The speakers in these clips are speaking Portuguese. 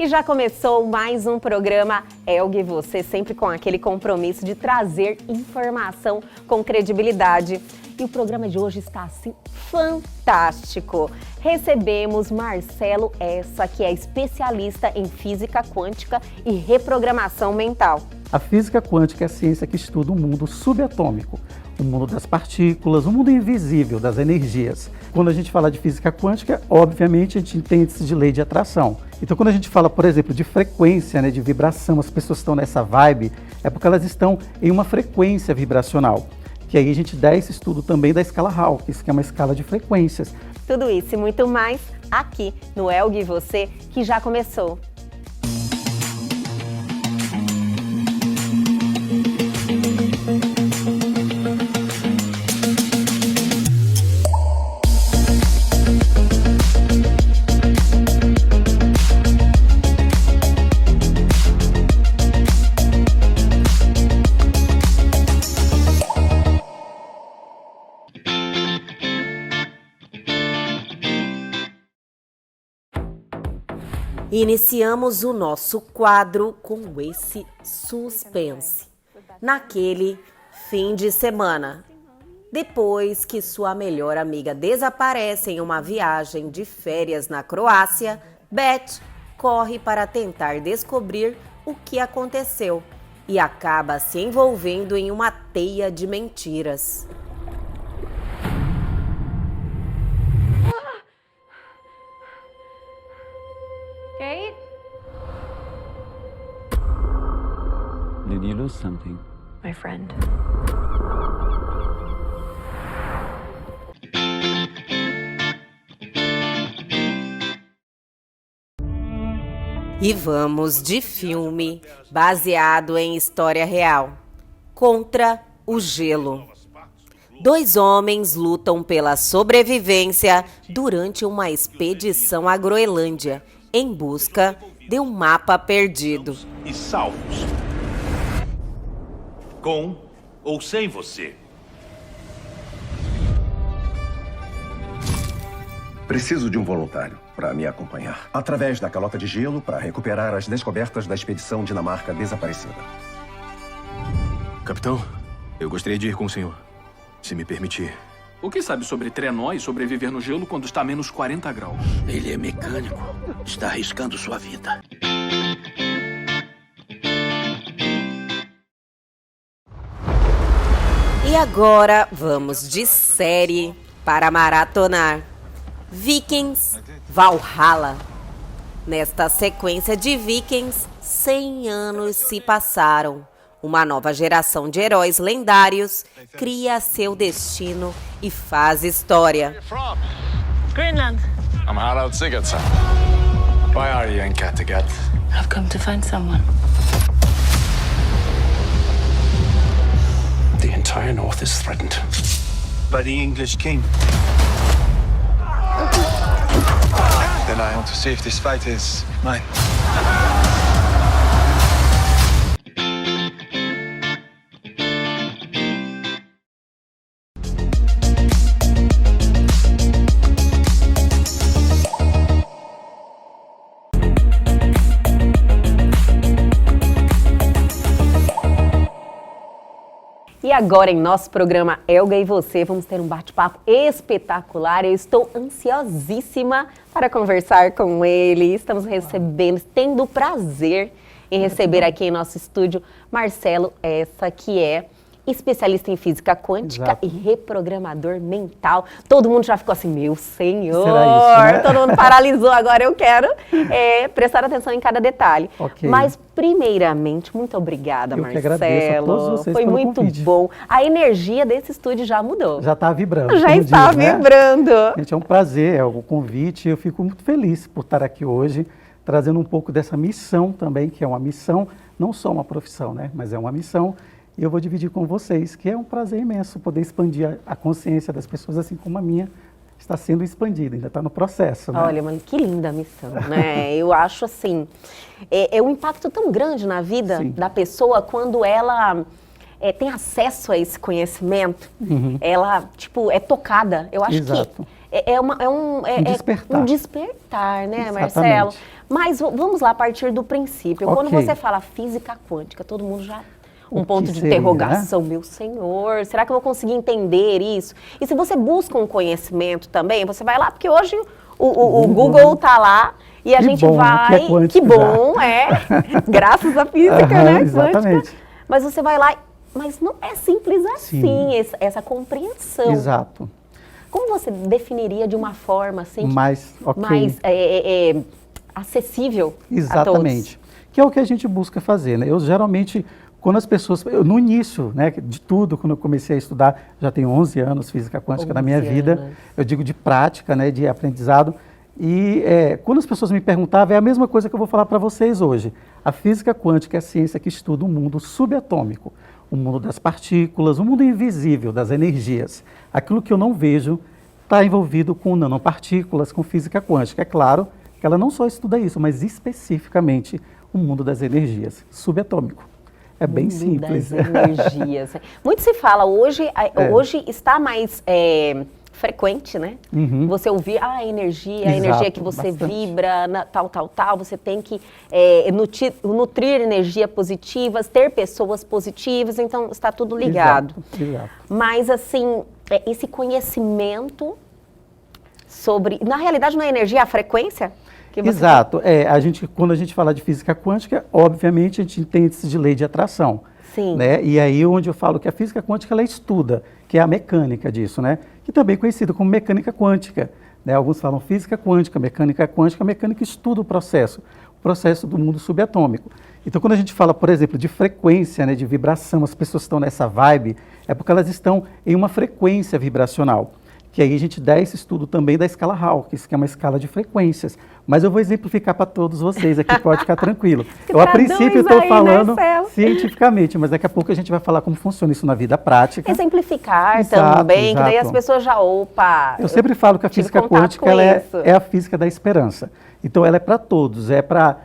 E já começou mais um programa Elg e Você, sempre com aquele compromisso de trazer informação com credibilidade. E o programa de hoje está, assim, fantástico. Recebemos Marcelo Essa, que é especialista em física quântica e reprogramação mental. A física quântica é a ciência que estuda o mundo subatômico, o mundo das partículas, o mundo invisível das energias. Quando a gente fala de física quântica, obviamente a gente entende de lei de atração. Então quando a gente fala, por exemplo, de frequência, de vibração, as pessoas estão nessa vibe, é porque elas estão em uma frequência vibracional. Que aí a gente dá esse estudo também da escala Hawkins, que é uma escala de frequências. Tudo isso e muito mais aqui no Elg e Você, que já começou. Iniciamos o nosso quadro com esse suspense. Naquele fim de semana, depois que sua melhor amiga desaparece em uma viagem de férias na Croácia, Beth corre para tentar descobrir o que aconteceu e acaba se envolvendo em uma teia de mentiras. Kate? Did you lose something? My friend. E vamos de filme baseado em história real. Contra o Gelo. Dois homens lutam pela sobrevivência durante uma expedição à Groenlândia, em busca de um mapa perdido. E salvos. Com ou sem você. Preciso de um voluntário para me acompanhar através da calota de gelo para recuperar as descobertas da expedição Dinamarca desaparecida. Capitão, eu gostaria de ir com o senhor, se me permitir. O que sabe sobre trenó e sobreviver no gelo quando está a menos 40 graus? Ele é mecânico. Está arriscando sua vida. E agora vamos de série para maratonar. Vikings Valhalla. Nesta sequência de Vikings, 100 anos se passaram. Uma nova geração de heróis lendários cria seu destino e faz história. Greenland. I'm Harald Sigurdsson. Why are you in Kattegat? I've come to find someone. The entire north is threatened. By the English king. Then I want to see if this fight is mine. E agora, em nosso programa Elga e Você, vamos ter um bate-papo espetacular. Eu estou ansiosíssima para conversar com ele. Estamos recebendo, tendo o prazer em receber aqui em nosso estúdio Marcelo Essa, que é especialista em física quântica. Exato. E reprogramador mental. Todo mundo já ficou assim, meu senhor, será isso, né? Todo mundo paralisou. Agora eu quero prestar atenção em cada detalhe. Okay. Mas, primeiramente, muito obrigada, eu Marcelo. Que agradeço a todos vocês Foi pelo muito convite. bom. A energia desse estúdio já mudou. Já está vibrando. Já está vibrando. Gente, é um prazer, o convite. Eu fico muito feliz por estar aqui hoje, trazendo um pouco dessa missão também, que é uma missão, não só uma profissão, né? Mas é uma missão. E eu vou dividir com vocês, que é um prazer imenso poder expandir a consciência das pessoas, assim como a minha está sendo expandida, ainda está no processo. Né? Olha, mano, que linda a missão, né? Eu acho assim, é um impacto tão grande na vida Sim. da pessoa quando ela tem acesso a esse conhecimento, ela, tipo, é tocada. Eu acho Exato. que um despertar. Um despertar, né, Exatamente. Marcelo? Mas vamos lá, a partir do princípio. Ok. Quando você fala física quântica, todo mundo já... Um O ponto que de seria, interrogação, meu senhor, será que eu vou conseguir entender isso? E se você busca um conhecimento também, você vai lá, porque hoje o Google tá lá e a Que gente bom, né? vai... Que é quântico bom, graças à física, né? Exatamente. Quântica. Mas você vai lá, mas não é simples assim, essa compreensão. Exato. Como você definiria de uma forma assim, mais acessível Exatamente. a todos? Que é o que a gente busca fazer, né? Eu geralmente, quando as pessoas... no início, né, de tudo, quando eu comecei a estudar, já tenho 11 anos física quântica na minha vida, eu digo de prática, né, de aprendizado, e quando as pessoas me perguntavam, é a mesma coisa que eu vou falar para vocês hoje. A física quântica é a ciência que estuda o mundo subatômico, o mundo das partículas, o mundo invisível, das energias. Aquilo que eu não vejo está envolvido com nanopartículas, com física quântica. É claro que ela não só estuda isso, mas especificamente o mundo das energias, subatômico. É bem simples. Das energias. Muito se fala, hoje está mais frequente, né? Uhum. Você ouvir a energia que você bastante. vibra, tal, você tem que nutrir energia positivas, ter pessoas positivas, então está tudo ligado. Exato. Mas assim, esse conhecimento sobre, na realidade não é energia, é a frequência? Que você Exato. Quando a gente fala de física quântica, obviamente a gente tem índice de lei de atração. Sim. Né? E aí onde eu falo que a física quântica ela estuda, que é a mecânica disso, né? Que também é conhecida como mecânica quântica. Né? Alguns falam física quântica, a mecânica estuda o processo do mundo subatômico. Então quando a gente fala, por exemplo, de frequência, né, de vibração, as pessoas estão nessa vibe, é porque elas estão em uma frequência vibracional. Que aí a gente dá esse estudo também da escala Hawkins, que é uma escala de frequências. Mas eu vou exemplificar para todos vocês aqui, pode ficar tranquilo. Eu, a princípio, estou falando cientificamente, mas daqui a pouco a gente vai falar como funciona isso na vida prática. Exemplificar também, que daí as pessoas já, Eu sempre falo que a física quântica ela é a física da esperança. Então, ela é para todos, é para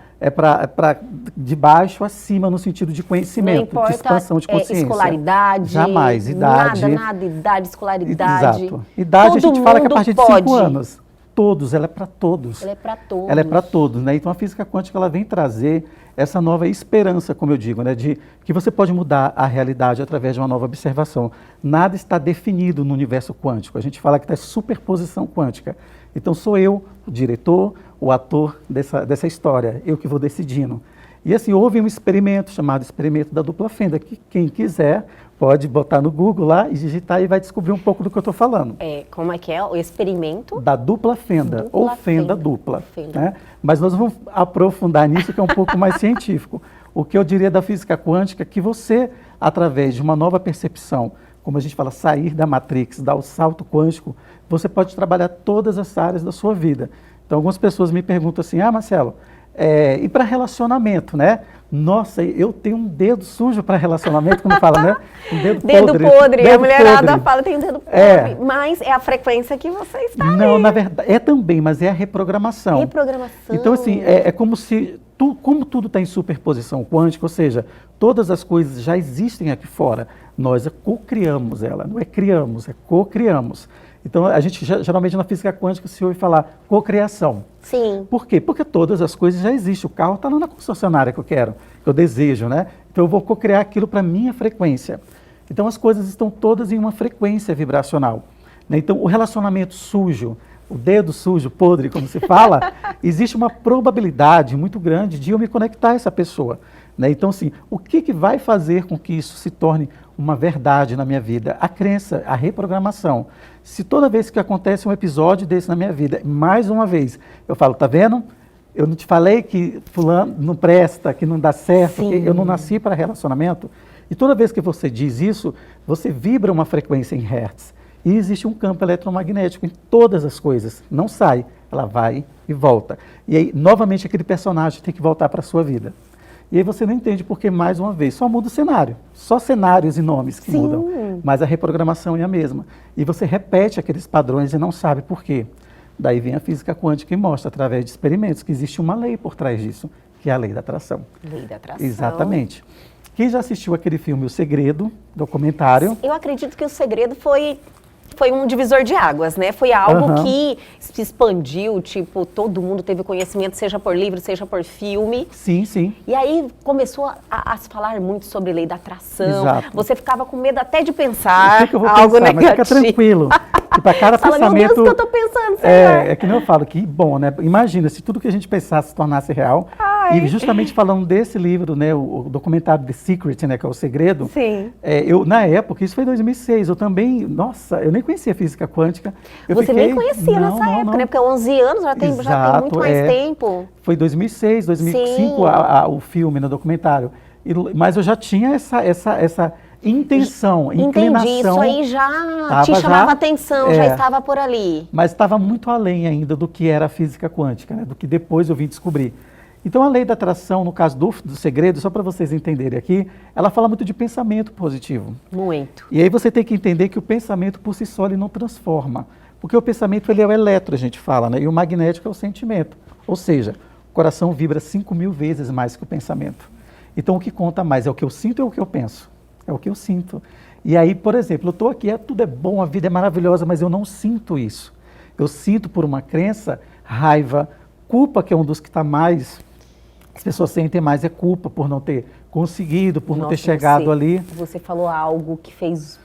de baixo a cima, no sentido de conhecimento, de expansão de consciência. Escolaridade, jamais, idade. Nada, idade, escolaridade. Exato. Idade Todo a gente fala que a partir de 5 pode. anos. Todos, ela é para todos. Ela é para todos. Ela é para todos, né? Então a física quântica ela vem trazer essa nova esperança, como eu digo, né? De que você pode mudar a realidade através de uma nova observação. Nada está definido no universo quântico. A gente fala que está superposição quântica. Então sou eu, o diretor, o ator dessa história, eu que vou decidindo. E assim, houve um experimento chamado experimento da dupla fenda, que quem quiser pode botar no Google lá e digitar e vai descobrir um pouco do que eu estou falando. Como é que é? O experimento? Da dupla fenda, ou fenda dupla. Fenda. Né? Mas nós vamos aprofundar nisso, que é um pouco mais científico. O que eu diria da física quântica é que você, através de uma nova percepção, como a gente fala, sair da Matrix, dar o salto quântico, você pode trabalhar todas as áreas da sua vida. Então, algumas pessoas me perguntam assim, Marcelo, e para relacionamento, né? Nossa, eu tenho um dedo sujo para relacionamento, como fala, né? Um dedo podre. A mulherada fala, tem um dedo podre. Mas é a frequência que você está Não, na verdade, é também, mas é a reprogramação. Então, assim, é como se, como tudo está em superposição quântica, ou seja, todas as coisas já existem aqui fora, nós co-criamos ela, não é criamos, é co-criamos. Então, a gente geralmente na física quântica se ouve falar cocriação. Sim. Por quê? Porque todas as coisas já existem. O carro está lá na concessionária que eu quero, que eu desejo, né? Então, eu vou cocriar aquilo para a minha frequência. Então, as coisas estão todas em uma frequência vibracional. Né? Então, o relacionamento sujo, o dedo sujo, podre, como se fala, existe uma probabilidade muito grande de eu me conectar a essa pessoa. Né? Então, assim, o que vai fazer com que isso se torne uma verdade na minha vida? A crença, a reprogramação. Se toda vez que acontece um episódio desse na minha vida, mais uma vez, eu falo, tá vendo? Eu não te falei que fulano não presta, que não dá certo, que eu não nasci para relacionamento? E toda vez que você diz isso, você vibra uma frequência em hertz. E existe um campo eletromagnético em todas as coisas. Não sai, ela vai e volta. E aí, novamente, aquele personagem tem que voltar para a sua vida. E aí você não entende porque, mais uma vez, só muda o cenário. Só cenários e nomes que mudam. Mas a reprogramação é a mesma. E você repete aqueles padrões e não sabe por quê. Daí vem a física quântica e mostra, através de experimentos, que existe uma lei por trás disso, que é a lei da atração. Lei da atração. Exatamente. Quem já assistiu aquele filme O Segredo, documentário? Eu acredito que O Segredo foi foi um divisor de águas, né? Foi algo que se expandiu, tipo, todo mundo teve conhecimento, seja por livro, seja por filme. Sim, sim. E aí começou a se falar muito sobre lei da atração. Exato. Você ficava com medo até de pensar O que eu vou algo pensar? negativo. Mas fica tranquilo. E para cada Fala, pensamento... meu Deus, o que eu tô pensando, Senhor? É que nem eu falo, que bom, né? Imagina, se tudo que a gente pensasse se tornasse real. Ai. E justamente falando desse livro, né? O documentário The Secret, né? Que é o segredo. Sim. Eu, na época, isso foi em 2006, eu também, nossa, eu nem conhecia física quântica. Você nem conhecia nessa época, não. né? Porque 11 anos já tem muito mais tempo. Foi 2006, 2005 o filme, no documentário. Mas eu já tinha essa intenção, inclinação. Entendi, isso aí já te chamava atenção, já estava por ali. Mas estava muito além ainda do que era a física quântica, né? Do que depois eu vim descobrir. Então a lei da atração, no caso do segredo, só para vocês entenderem aqui, ela fala muito de pensamento positivo. Muito. E aí você tem que entender que o pensamento por si só ele não transforma. Porque o pensamento ele é o eletro, a gente fala, né? E o magnético é o sentimento. Ou seja, o coração vibra 5.000 vezes mais que o pensamento. Então o que conta mais é o que eu sinto ou o que eu penso? É o que eu sinto. E aí, por exemplo, eu estou aqui, tudo é bom, a vida é maravilhosa, mas eu não sinto isso. Eu sinto por uma crença, raiva, culpa, que é um dos que está mais... As pessoas sentem mais é culpa por não ter conseguido, por não ter chegado ali. Você falou algo que fez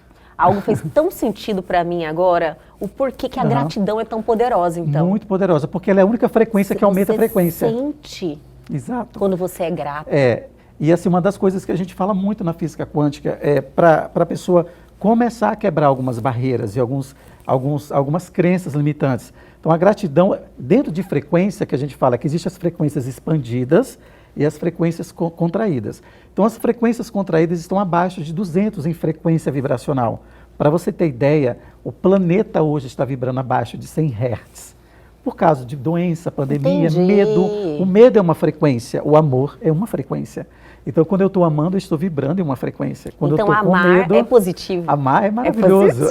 tão sentido para mim agora, o porquê que a gratidão é tão poderosa, então. Muito poderosa, porque ela é a única frequência que aumenta a frequência. Você sente. Exato. Quando você é grato. E assim, uma das coisas que a gente fala muito na física quântica é para a pessoa começar a quebrar algumas barreiras e algumas crenças limitantes. Então a gratidão, dentro de frequência, que a gente fala que existem as frequências expandidas e as frequências contraídas. Então as frequências contraídas estão abaixo de 200 em frequência vibracional. Para você ter ideia, o planeta hoje está vibrando abaixo de 100 Hz. Por causa de doença, pandemia, medo. O medo é uma frequência, o amor é uma frequência. Então, quando eu estou amando, eu estou vibrando em uma frequência. Quando então, eu estou com medo, é positivo. Amar é maravilhoso.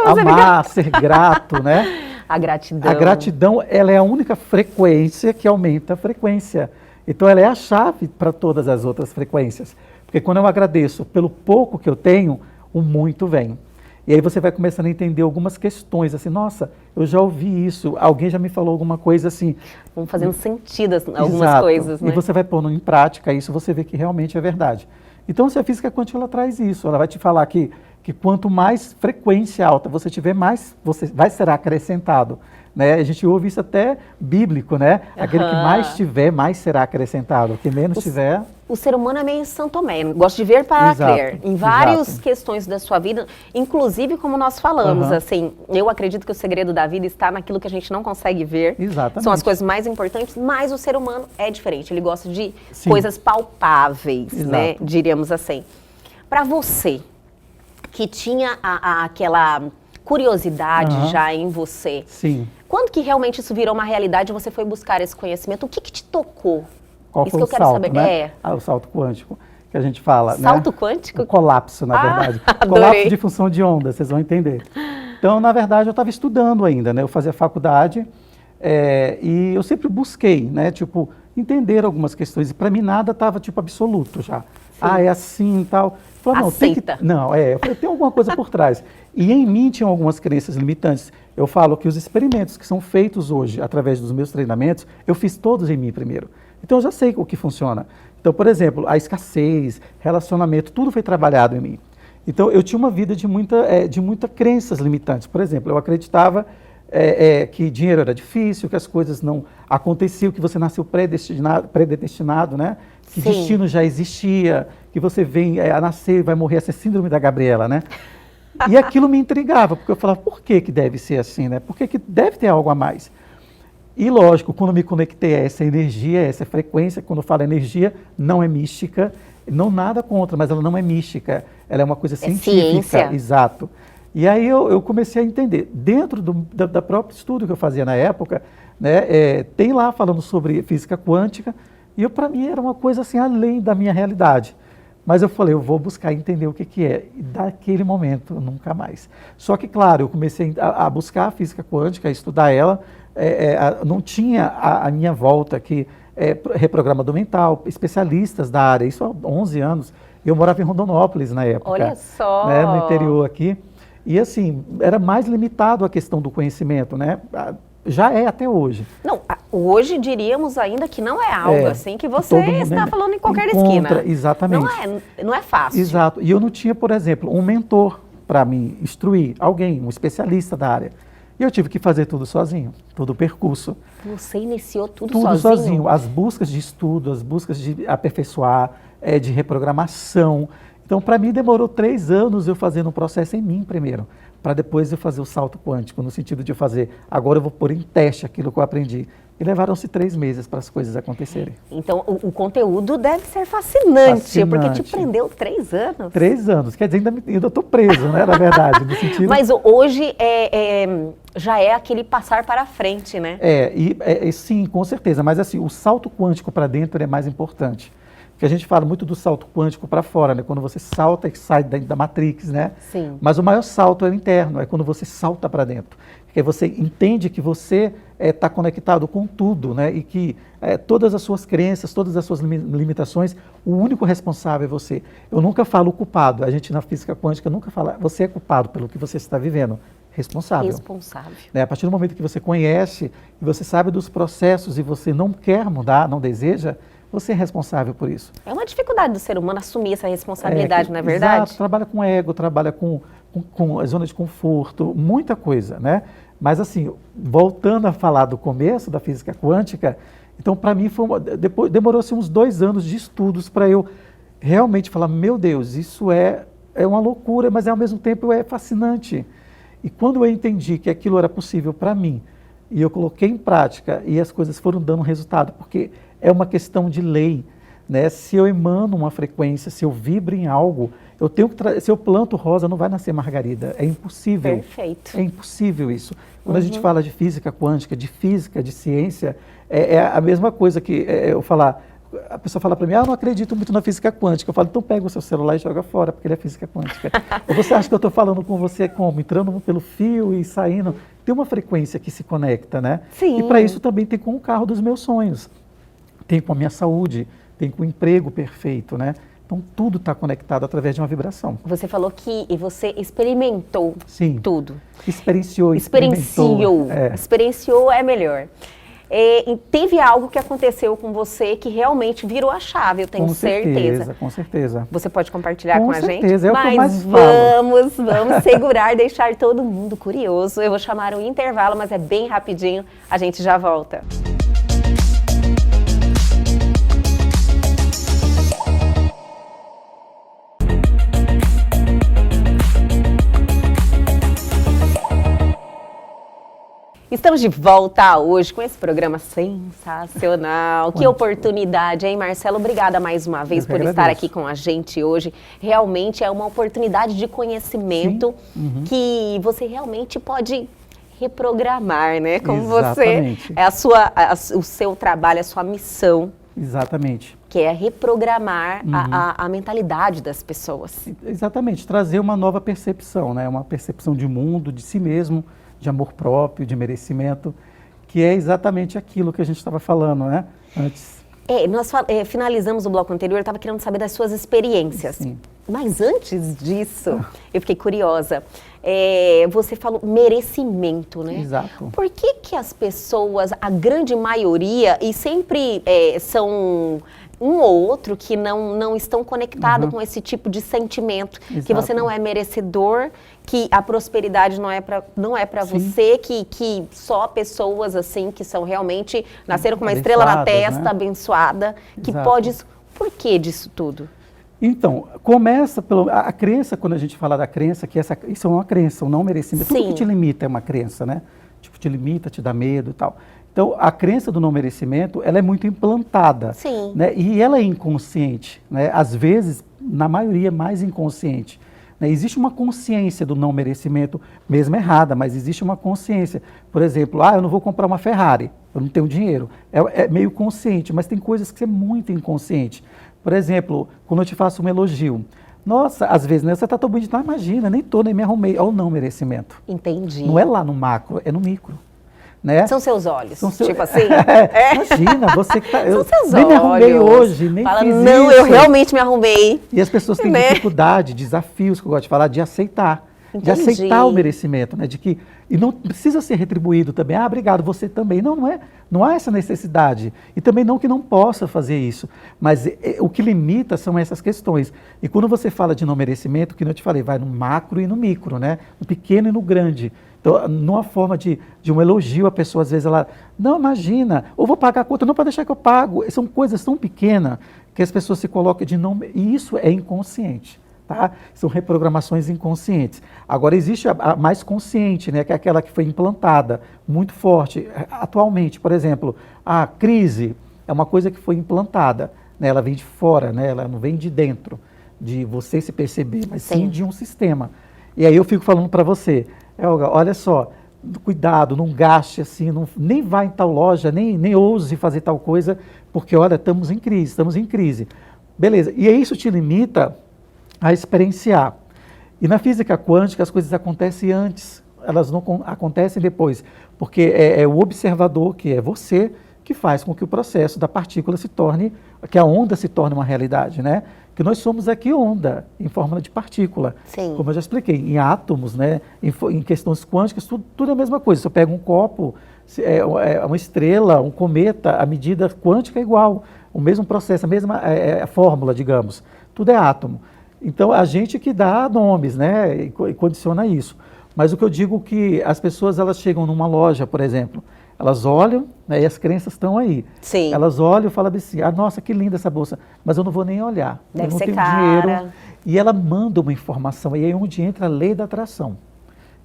Amar, ser grato, né? A gratidão. A gratidão, ela é a única frequência que aumenta a frequência. Então, ela é a chave para todas as outras frequências. Porque quando eu agradeço pelo pouco que eu tenho, o muito vem. E aí você vai começando a entender algumas questões, assim, nossa, eu já ouvi isso, alguém já me falou alguma coisa assim. Vão fazendo sentido algumas coisas, né? E você vai pondo em prática isso, você vê que realmente é verdade. Então, se a física quântica, ela traz isso, ela vai te falar que quanto mais frequência alta você tiver, mais você vai ser acrescentado. Né? A gente ouve isso até bíblico, né? Aquele que mais tiver, mais será acrescentado. O que menos tiver... O ser humano é meio São Tomé, gosta de ver para crer. Em várias questões da sua vida, inclusive como nós falamos, assim, eu acredito que o segredo da vida está naquilo que a gente não consegue ver. Exatamente. São as coisas mais importantes, mas o ser humano é diferente. Ele gosta de coisas palpáveis, né? Diríamos assim. Para você, que tinha aquela curiosidade já em você. Sim. Quando que realmente isso virou uma realidade e você foi buscar esse conhecimento? O que te tocou? Qual isso foi que eu o quero salto, saber. Né? O salto quântico, que a gente fala. Salto né? quântico? O colapso, na verdade. Adorei. Colapso de função de onda, vocês vão entender. Então, na verdade, eu estava estudando ainda, né? Eu fazia faculdade e eu sempre busquei, né? Tipo, entender algumas questões. E para mim nada estava, tipo, absoluto já. É assim e tal. Falei, não, aceita. Tem alguma coisa por trás. E em mim tinham algumas crenças limitantes. Eu falo que os experimentos que são feitos hoje, através dos meus treinamentos, eu fiz todos em mim primeiro. Então eu já sei o que funciona. Então, por exemplo, a escassez, relacionamento, tudo foi trabalhado em mim. Então eu tinha uma vida de muita crenças limitantes. Por exemplo, eu acreditava que dinheiro era difícil, que as coisas não aconteciam, que você nasceu predestinado, né? Que destino já existia, que você vem a nascer e vai morrer, essa síndrome da Gabriela, né? E aquilo me intrigava, porque eu falava, por que deve ser assim, né? Por que deve ter algo a mais? E lógico, quando me conectei a essa energia, a essa frequência, quando eu falo energia, não é mística, não nada contra, mas ela não é mística, ela é uma coisa científica. Ciência. Exato. E aí eu comecei a entender, dentro da próprio estudo que eu fazia na época, né, tem lá falando sobre física quântica, e para mim era uma coisa assim, além da minha realidade. Mas eu falei, eu vou buscar entender o que é. E daquele momento, nunca mais. Só que, claro, eu comecei a buscar a física quântica, a estudar ela. Não tinha à minha volta aqui reprogramador mental, especialistas da área. Isso há 11 anos. Eu morava em Rondonópolis na época. Olha só! Né, no interior aqui. E assim, era mais limitado a questão do conhecimento, né? Já é até hoje. Não, hoje diríamos ainda que não é algo assim que você está falando em qualquer encontra, esquina. Exatamente. Não é fácil. Exato. E eu não tinha, por exemplo, um mentor para me instruir, alguém, um especialista da área. E eu tive que fazer tudo sozinho, todo o percurso. Você iniciou tudo sozinho? Tudo sozinho. As buscas de estudo, as buscas de aperfeiçoar, de reprogramação. Então, para mim, demorou 3 anos eu fazendo um processo em mim primeiro, para depois eu fazer o salto quântico, no sentido de fazer, agora eu vou pôr em teste aquilo que eu aprendi. E levaram-se 3 meses para as coisas acontecerem. Então, o conteúdo deve ser fascinante, porque te prendeu 3 anos. 3 anos, quer dizer, ainda estou preso, né, na verdade, no sentido... Mas hoje já é aquele passar para frente, né? Sim, com certeza, mas assim, o salto quântico para dentro é mais importante. Porque a gente fala muito do salto quântico para fora, né? Quando você salta e sai da Matrix, né? Sim. Mas o maior salto é o interno, é quando você salta para dentro. Porque você entende que você está conectado com tudo, né? E que todas as suas crenças, todas as suas limitações, o único responsável é você. Eu nunca falo culpado, a gente na física quântica nunca fala, você é culpado pelo que você está vivendo. Responsável. Né? A partir do momento que você conhece e você sabe dos processos e você não quer mudar, não deseja, você é responsável por isso. É uma dificuldade do ser humano assumir essa responsabilidade, não é verdade? Exato, trabalha com ego, trabalha com a zona de conforto, muita coisa, né? Mas assim, voltando a falar do começo da física quântica, então para mim demorou-se uns 2 anos de estudos para eu realmente falar, meu Deus, isso é uma loucura, mas ao mesmo tempo é fascinante. E quando eu entendi que aquilo era possível para mim, e eu coloquei em prática, e as coisas foram dando resultado, porque é uma questão de lei, né? Se eu emano uma frequência, se eu vibro em algo, eu tenho que se eu planto rosa, não vai nascer margarida. É impossível. Perfeito. É impossível isso. Quando a gente fala de física quântica, de ciência, é a mesma coisa que eu falar. A pessoa fala para mim, eu não acredito muito na física quântica. Eu falo, então pega o seu celular e joga fora, porque ele é física quântica. Ou você acha que eu estou falando com você como? Entrando pelo fio e saindo? Tem uma frequência que se conecta, né? Sim. E para isso também tem com o carro dos meus sonhos. Tem com a minha saúde, tem com o emprego perfeito, né? Então, tudo está conectado através de uma vibração. Você falou que você experimentou tudo. Experienciou. Experienciou é melhor. E teve algo que aconteceu com você que realmente virou a chave, eu tenho certeza. Com certeza. Você pode compartilhar com a gente? Com certeza, é o que eu mais vamos segurar, deixar todo mundo curioso. Eu vou chamar um intervalo, mas é bem rapidinho, a gente já volta. Estamos de volta hoje com esse programa sensacional. Que oportunidade, hein, Marcelo? Obrigada mais uma vez por estar aqui com a gente hoje. Realmente é uma oportunidade de conhecimento que você realmente pode reprogramar, né? Como Exatamente. você, o seu trabalho, a sua missão. Exatamente. Que é reprogramar a mentalidade das pessoas. Exatamente, trazer uma nova percepção, né? Uma percepção de mundo, de si mesmo, de amor próprio, de merecimento, que é exatamente aquilo que a gente estava falando, né, antes. Nós finalizamos o bloco anterior, eu estava querendo saber das suas experiências. Sim. Mas antes disso, eu fiquei curiosa. Você falou merecimento, né? Exato. Por que as pessoas, a grande maioria, e sempre são um ou outro que não estão conectados com esse tipo de sentimento, que você não é merecedor, que a prosperidade não é para você, que só pessoas assim que são realmente nasceram com uma estrela na testa, né? Abençoada, que pode. Por que disso tudo? Então, começa a crença, quando a gente fala da crença, que isso é uma crença, um não merecimento. Tudo que te limita é uma crença, né? Tipo, te limita, te dá medo e tal. Então, a crença do não merecimento, ela é muito implantada. Sim. Né? E ela é inconsciente, né? Às vezes, na maioria, mais inconsciente. Né? Existe uma consciência do não merecimento, mesmo errada, mas existe uma consciência. Por exemplo, eu não vou comprar uma Ferrari, eu não tenho dinheiro. É meio consciente, mas tem coisas que é muito inconsciente. Por exemplo, quando eu te faço um elogio, nossa, às vezes, né, você está tão bonito, não imagina, nem me arrumei. Olha o não merecimento. Entendi. Não é lá no macro, é no micro. Né? São seus olhos, tipo assim? Imagina, você que tá... São seus nem olhos. Me arrumei hoje, nem Fala, fiz não, isso. eu realmente me arrumei. E as pessoas têm dificuldade, desafios, que eu gosto de falar, de aceitar. Entendi. aceitar o merecimento, né? De que, e não precisa ser retribuído também. Ah, obrigado, você também. Não há essa necessidade. E também não que não possa fazer isso. Mas o que limita são essas questões. E quando você fala de não merecimento, que eu te falei, vai no macro e no micro, né? No pequeno e no grande. Então, numa forma de um elogio, a pessoa às vezes ela, não, imagina, ou vou pagar a conta, não, para deixar que eu pago. São coisas tão pequenas que as pessoas se colocam de não... E isso é inconsciente. Tá? São reprogramações inconscientes. Agora, existe a mais consciente, né, que é aquela que foi implantada muito forte. Atualmente, por exemplo, a crise é uma coisa que foi implantada, né, ela vem de fora, né, ela não vem de dentro, de você se perceber, mas sim de um sistema. E aí eu fico falando para você, Elga, olha só, cuidado, não gaste assim, nem vá em tal loja, nem ouse fazer tal coisa, porque, olha, estamos em crise. Beleza, e isso te limita a experienciar. E na física quântica as coisas acontecem antes, elas não acontecem depois, porque é o observador, que é você, que faz com que o processo da partícula se torne, que a onda se torne uma realidade, né? Que nós somos aqui onda, em forma de partícula. Sim. Como eu já expliquei, em átomos, né? Em questões quânticas, tudo é a mesma coisa. Se eu pego um copo, uma estrela, um cometa, a medida quântica é igual, o mesmo processo, a mesma fórmula, digamos. Tudo é átomo. Então, a gente que dá nomes, né, e condiciona isso. Mas o que eu digo é que as pessoas, elas chegam numa loja, por exemplo, elas olham, né, e as crenças estão aí. Sim. Elas olham e falam assim, nossa, que linda essa bolsa, mas eu não vou nem olhar. Deve eu não ser tenho cara. dinheiro. E ela manda uma informação, e aí é onde entra a lei da atração,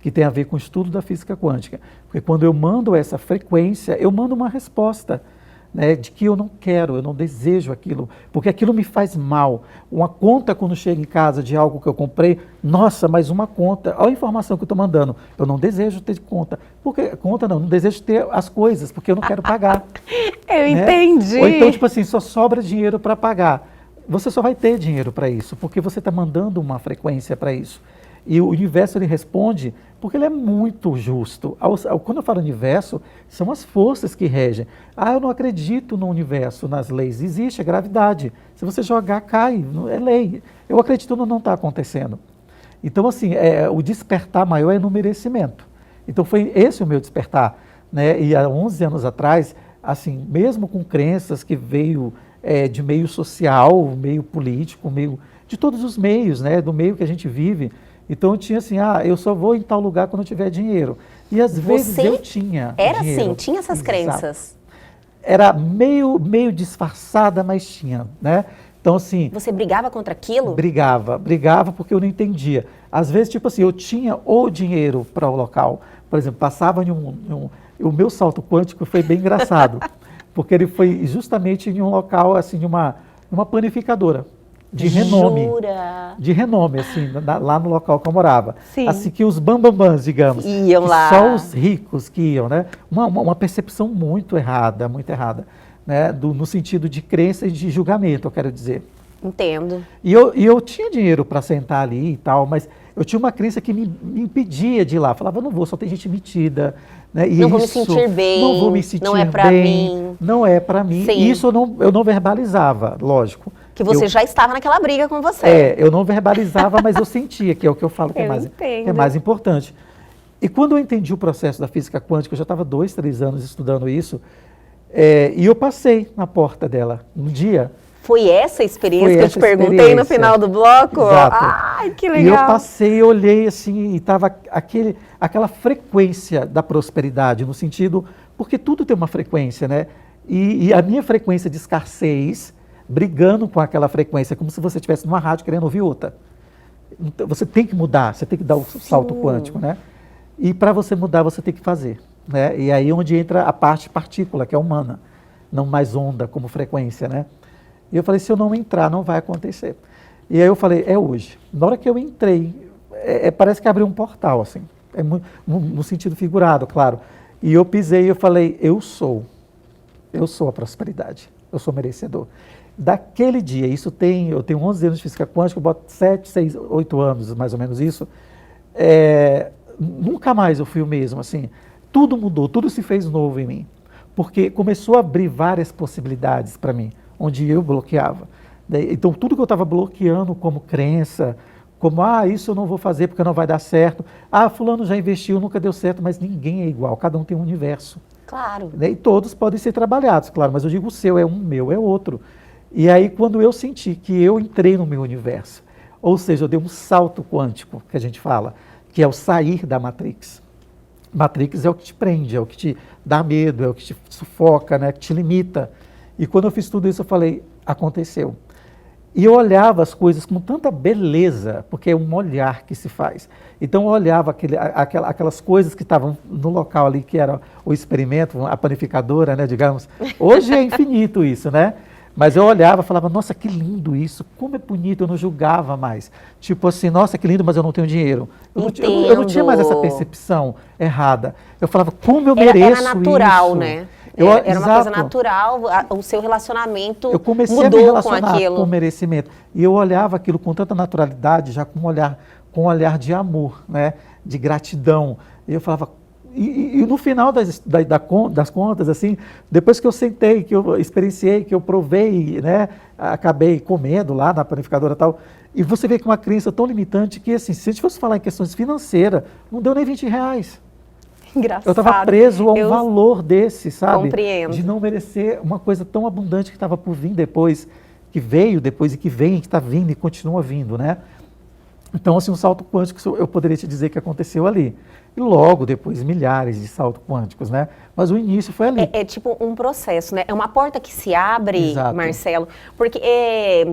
que tem a ver com o estudo da física quântica. Porque quando eu mando essa frequência, eu mando uma resposta, né, de que eu não quero, eu não desejo aquilo, porque aquilo me faz mal. Uma conta quando chega em casa de algo que eu comprei, nossa, mais uma conta, olha a informação que eu estou mandando, eu não desejo ter conta, não desejo ter as coisas, porque eu não quero pagar. Eu né? entendi. Ou então, tipo assim, só sobra dinheiro para pagar. Você só vai ter dinheiro para isso, porque você está mandando uma frequência para isso. E o universo, ele responde porque ele é muito justo. Quando eu falo universo, são as forças que regem. Eu não acredito no universo, nas leis. Existe a gravidade. Se você jogar, cai. É lei. Eu acredito no não está acontecendo. Então, assim, o despertar maior é no merecimento. Então, foi esse o meu despertar. Né? E há 11 anos atrás, assim, mesmo com crenças que veio de meio social, meio político, meio de todos os meios, né? Do meio que a gente vive. Então eu tinha assim, eu só vou em tal lugar quando eu tiver dinheiro. E às vezes eu tinha Era dinheiro. assim, tinha essas crenças? Era meio disfarçada, mas tinha, né? Então assim... Você brigava contra aquilo? Brigava porque eu não entendia. Às vezes, tipo assim, eu tinha o dinheiro para o local. Por exemplo, passava o meu salto quântico foi bem engraçado, porque ele foi justamente em um local, assim, de uma panificadora. De renome. Jura? De renome, assim, lá no local que eu morava. Sim. Assim que os bambambãs, digamos. Iam lá. Só os ricos que iam, né? Uma percepção muito errada, né? No sentido de crença e de julgamento, eu quero dizer. Entendo. E eu tinha dinheiro para sentar ali e tal, mas eu tinha uma crença que me impedia de ir lá. Falava, não vou, só tem gente metida. Né? E não vou me sentir bem. Não vou me sentir bem. Não é para mim. Não é para mim. Sim. E isso eu não verbalizava, lógico. Que você já estava naquela briga com você. Eu não verbalizava, mas eu sentia, que é o que eu falo que é mais importante. E quando eu entendi o processo da física quântica, eu já estava 2, 3 anos estudando isso, e eu passei na porta dela um dia. Foi essa experiência que eu te perguntei no final do bloco? Exato. Ai, que legal. E eu passei, olhei assim, e estava aquela frequência da prosperidade, no sentido, porque tudo tem uma frequência, né? E a minha frequência de escassez, brigando com aquela frequência, como se você estivesse numa rádio querendo ouvir outra. Então, você tem que mudar, você tem que dar o salto quântico, né? E para você mudar, você tem que fazer, né? E aí onde entra a parte partícula, que é humana, não mais onda como frequência, né? E eu falei, se eu não entrar, não vai acontecer. E aí eu falei, é hoje. Na hora que eu entrei, parece que abriu um portal, assim, no sentido figurado, claro. E eu pisei e eu falei, eu sou a prosperidade, eu sou merecedor. Daquele dia, eu tenho 11 anos de física quântica, eu boto 7, 6, 8 anos, mais ou menos isso, nunca mais eu fui o mesmo, assim, tudo mudou, tudo se fez novo em mim, porque começou a abrir várias possibilidades para mim, onde eu bloqueava. Então, tudo que eu estava bloqueando como crença, Como, isso eu não vou fazer porque não vai dar certo. Fulano já investiu, nunca deu certo, mas ninguém é igual, cada um tem um universo. Claro. Né? E todos podem ser trabalhados, claro, mas eu digo o seu é um, o meu é outro. E aí quando eu senti que eu entrei no meu universo, ou seja, eu dei um salto quântico, que a gente fala, que é o sair da Matrix. Matrix é o que te prende, é o que te dá medo, é o que te sufoca, né, que te limita. E quando eu fiz tudo isso, eu falei, aconteceu. E eu olhava as coisas com tanta beleza, porque é um olhar que se faz. Então eu olhava aquelas coisas que estavam no local ali, que era o experimento, a panificadora, né, digamos. Hoje é infinito isso, né? Mas eu olhava e falava, nossa, que lindo isso, como é bonito, eu não julgava mais. Tipo assim, nossa, que lindo, mas eu não tenho dinheiro. Eu não tinha mais essa percepção errada. Eu falava, como eu mereço isso? Era natural, né? Era uma coisa natural, o seu relacionamento mudou com aquilo. Eu comecei a me relacionar com o merecimento. E eu olhava aquilo com tanta naturalidade, já com um olhar de amor, né? De gratidão. E eu falava, e no final das contas, assim, depois que eu sentei, que eu experienciei, que eu provei, né? Acabei comendo lá na panificadora e tal. E você vê que uma crença tão limitante que, assim, se a gente fosse falar em questões financeiras, não deu nem R$20. Engraçado. Eu estava preso a um valor desse, sabe? Compreendo. De não merecer uma coisa tão abundante que estava por vir depois, que veio depois e que vem, que está vindo e continua vindo, né? Então, assim, um salto quântico, eu poderia te dizer que aconteceu ali. E logo depois, milhares de saltos quânticos, né? Mas o início foi ali. É tipo um processo, né? É uma porta que se abre, Exato. Marcelo, porque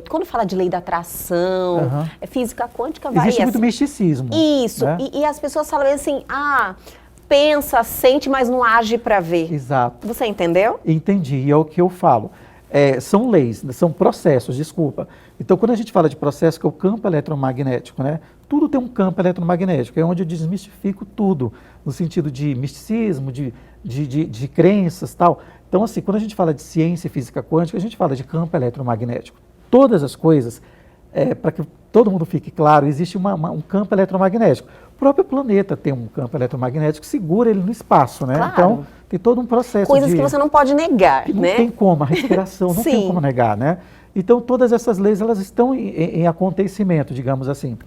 quando fala de lei da atração, física quântica vai... Existe muito misticismo. Isso, né? E as pessoas falam assim, pensa, sente, mas não age para ver. Exato. Você entendeu? Entendi, e é o que eu falo. São leis, são processos, desculpa. Então, quando a gente fala de processo, que é o campo eletromagnético, né? Tudo tem um campo eletromagnético, é onde eu desmistifico tudo, no sentido de misticismo, de crenças e tal. Então, assim, quando a gente fala de ciência e física quântica, a gente fala de campo eletromagnético. Todas as coisas, para que todo mundo fique claro, existe um campo eletromagnético. O próprio planeta tem um campo eletromagnético que segura ele no espaço, né? Claro. Então, tem todo um processo Coisas que você não pode negar, que né? Não tem como, a respiração não tem como negar, né? Então, todas essas leis, elas estão em acontecimento, digamos assim.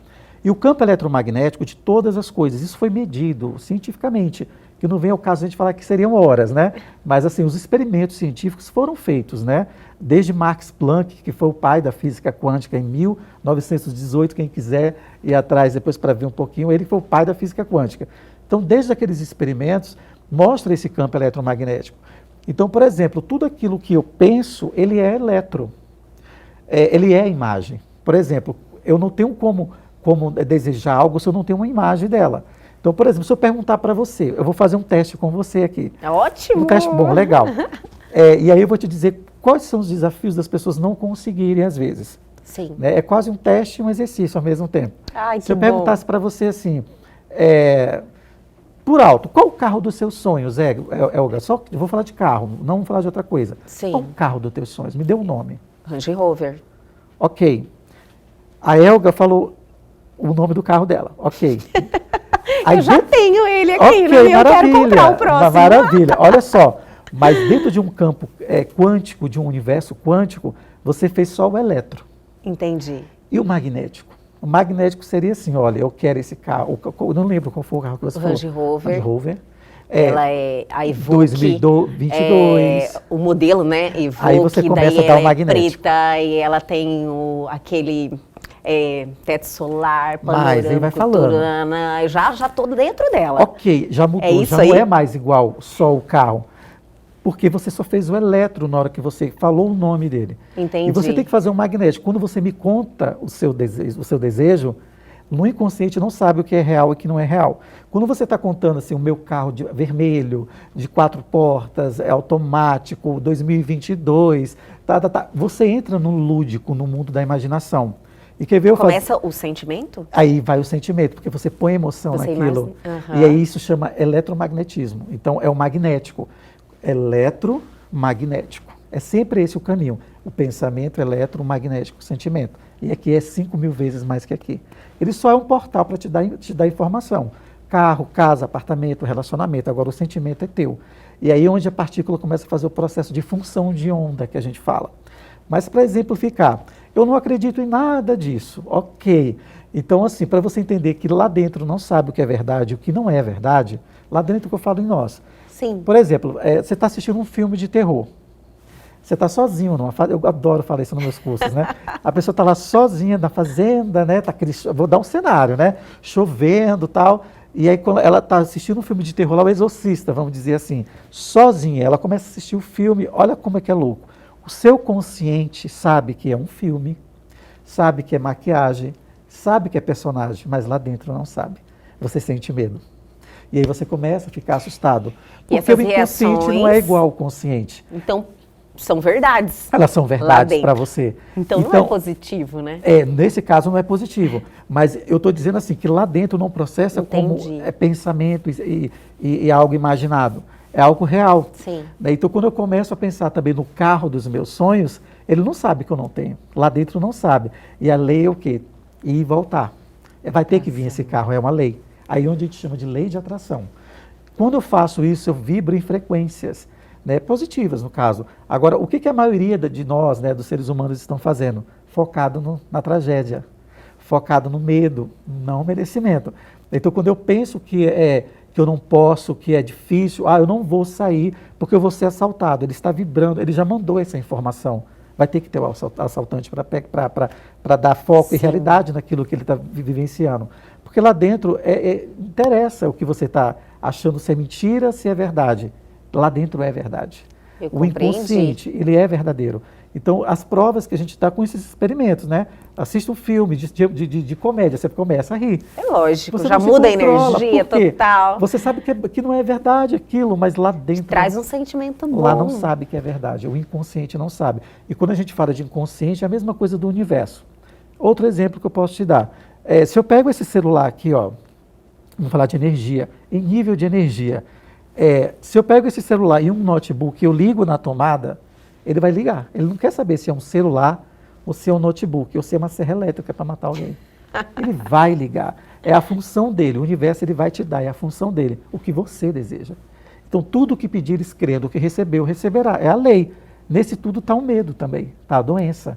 E o campo eletromagnético de todas as coisas, isso foi medido cientificamente, que não vem ao caso a gente falar que seriam horas, né? Mas, assim, os experimentos científicos foram feitos, né? Desde Max Planck, que foi o pai da física quântica em 1918, quem quiser ir atrás depois para ver um pouquinho, ele foi o pai da física quântica. Então, desde aqueles experimentos, mostra esse campo eletromagnético. Então, por exemplo, tudo aquilo que eu penso, ele é eletro. Ele é imagem. Por exemplo, eu não tenho como desejar algo se eu não tenho uma imagem dela. Então, por exemplo, se eu perguntar para você, eu vou fazer um teste com você aqui. Ótimo! Um teste bom, legal. E aí eu vou te dizer quais são os desafios das pessoas não conseguirem às vezes. Sim. Né? É quase um teste e um exercício ao mesmo tempo. Ai, se eu perguntasse para você assim, por alto, qual o carro dos seus sonhos, Elga? Só eu vou falar de carro, não vou falar de outra coisa. Sim. Qual o carro dos teus sonhos? Me dê um nome. Range Rover. Ok. A Elga falou o nome do carro dela. Ok. Aí eu já tenho ele aqui, né? Eu quero comprar o próximo. Maravilha. Olha só. Mas dentro de um campo quântico, de um universo quântico, você fez só o eletro. Entendi. E o magnético? O magnético seria assim, olha, eu quero esse carro. Eu não lembro qual foi o carro que você falou. Range Rover. Range Rover. Ela é a Evoque. 2022. O modelo, né? Evoque. Aí você começa daí a dar ela o magnético. Preta e ela tem aquele teto solar, Mas aí vai falando. Turana, já estou dentro dela. Ok, já mudou, já não é mais igual só o carro. Porque você só fez o eletro na hora que você falou o nome dele. Entendi. E você tem que fazer um magnético. Quando você me conta o seu desejo, no inconsciente não sabe o que é real e o que não é real. Quando você está contando assim, o meu carro vermelho, de 4 portas, automático, 2022, você entra no lúdico, no mundo da imaginação. E quer ver Começa o sentimento? Aí vai o sentimento, porque você põe emoção naquilo. E aí isso chama eletromagnetismo. Então é o magnético. Eletromagnético. É sempre esse o caminho. O pensamento eletromagnético, o sentimento. E aqui é 5.000 vezes mais que aqui. Ele só é um portal para te dar informação. Carro, casa, apartamento, relacionamento. Agora o sentimento é teu. E aí é onde a partícula começa a fazer o processo de função de onda que a gente fala. Mas para exemplificar, eu não acredito em nada disso. Ok. Então, assim, para você entender que lá dentro não sabe o que é verdade, o que não é verdade, lá dentro que eu falo em nós. Sim. Por exemplo, você está assistindo um filme de terror. Você está sozinho numa fazenda, eu adoro falar isso nos meus cursos, né? A pessoa está lá sozinha na fazenda, né? Vou dar um cenário, né? Chovendo e tal. E aí quando ela está assistindo um filme de terror lá, o Exorcista, vamos dizer assim, sozinha, ela começa a assistir o filme, olha como é que é louco. O seu consciente sabe que é um filme, sabe que é maquiagem, sabe que é personagem, mas lá dentro não sabe. Você sente medo. E aí você começa a ficar assustado. Porque o inconsciente não é igual ao consciente. Então, são verdades. Elas são verdades para você. Então não é positivo, né? Nesse caso não é positivo. Mas eu estou dizendo assim, que lá dentro não processa como pensamento e algo imaginado. É algo real. Sim. Então quando eu começo a pensar também no carro dos meus sonhos, ele não sabe que eu não tenho. Lá dentro não sabe. E a lei é o quê? Ir e voltar. Vai ter que vir esse carro, é uma lei. Aí onde a gente chama de lei de atração. Quando eu faço isso, eu vibro em frequências, né, positivas, no caso. Agora, o que a maioria de nós, né, dos seres humanos, estão fazendo? Focado na tragédia, focado no medo, não merecimento. Então, quando eu penso que eu não posso, que é difícil, eu não vou sair porque eu vou ser assaltado. Ele está vibrando, ele já mandou essa informação. Vai ter que ter o assaltante para dar foco e realidade naquilo que ele está vivenciando. Porque lá dentro interessa o que você está achando ser mentira, se é verdade. Lá dentro é verdade. O inconsciente, ele é verdadeiro. Então, as provas que a gente está com esses experimentos, né? Assista um filme de comédia, você começa a rir. É lógico, você já muda a energia total. total. Você sabe que não é verdade aquilo, mas lá dentro... Traz um sentimento bom. Lá não sabe que é verdade, o inconsciente não sabe. E quando a gente fala de inconsciente, é a mesma coisa do universo. Outro exemplo que eu posso te dar. Se eu pego esse celular aqui, ó, vamos falar de energia, em nível de energia. Se eu pego esse celular e um notebook e eu ligo na tomada, ele vai ligar. Ele não quer saber se é um celular, ou se é um notebook, ou se é uma serra elétrica para matar alguém. Ele vai ligar. É a função dele. O universo ele vai te dar. É a função dele. O que você deseja. Então, tudo que pedires crendo, o que recebeu, receberá. É a lei. Nesse tudo está o medo também. Está a doença.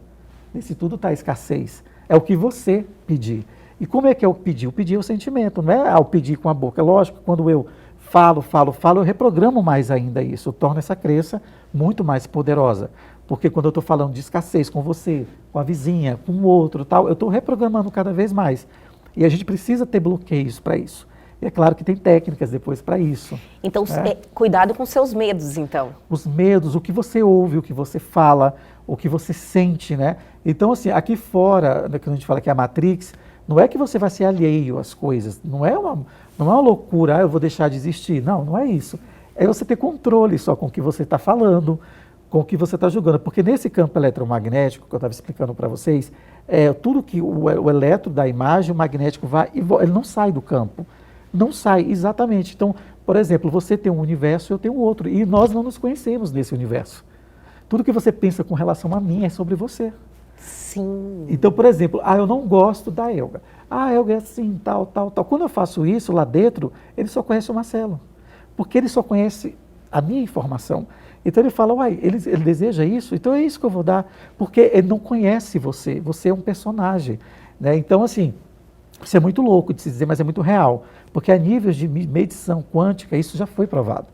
Nesse tudo está a escassez. É o que você pedir. E como é que é o pedir? O pedir é o sentimento. Não é o pedir com a boca. É lógico, quando eu falo, eu reprogramo mais ainda isso. Eu torno essa crença muito mais poderosa. Porque quando eu estou falando de escassez com você, com a vizinha, com o outro, tal, eu estou reprogramando cada vez mais. E a gente precisa ter bloqueios para isso. E é claro que tem técnicas depois para isso. Então, cuidado com seus medos, então. Os medos, o que você ouve, o que você fala, o que você sente, né? Então, assim, aqui fora, quando a gente fala que é a Matrix, não é que você vai ser alheio às coisas. Não é uma loucura, eu vou deixar de existir. Não é isso. É você ter controle só com o que você está falando, com o que você está julgando. Porque nesse campo eletromagnético, que eu estava explicando para vocês, tudo que o eletro da imagem, o magnético vai e ele não sai do campo. Não sai, exatamente. Então, por exemplo, você tem um universo, eu tenho outro. E nós não nos conhecemos nesse universo. Tudo que você pensa com relação a mim é sobre você. Sim. Então, por exemplo, eu não gosto da Elga. A Elga é assim, tal. Quando eu faço isso lá dentro, ele só conhece o Marcelo. Porque ele só conhece a minha informação. Então ele fala, ele deseja isso, então é isso que eu vou dar. Porque ele não conhece você, você é um personagem. Né? Então, assim, isso é muito louco de se dizer, mas é muito real. Porque a níveis de medição quântica, isso já foi provado.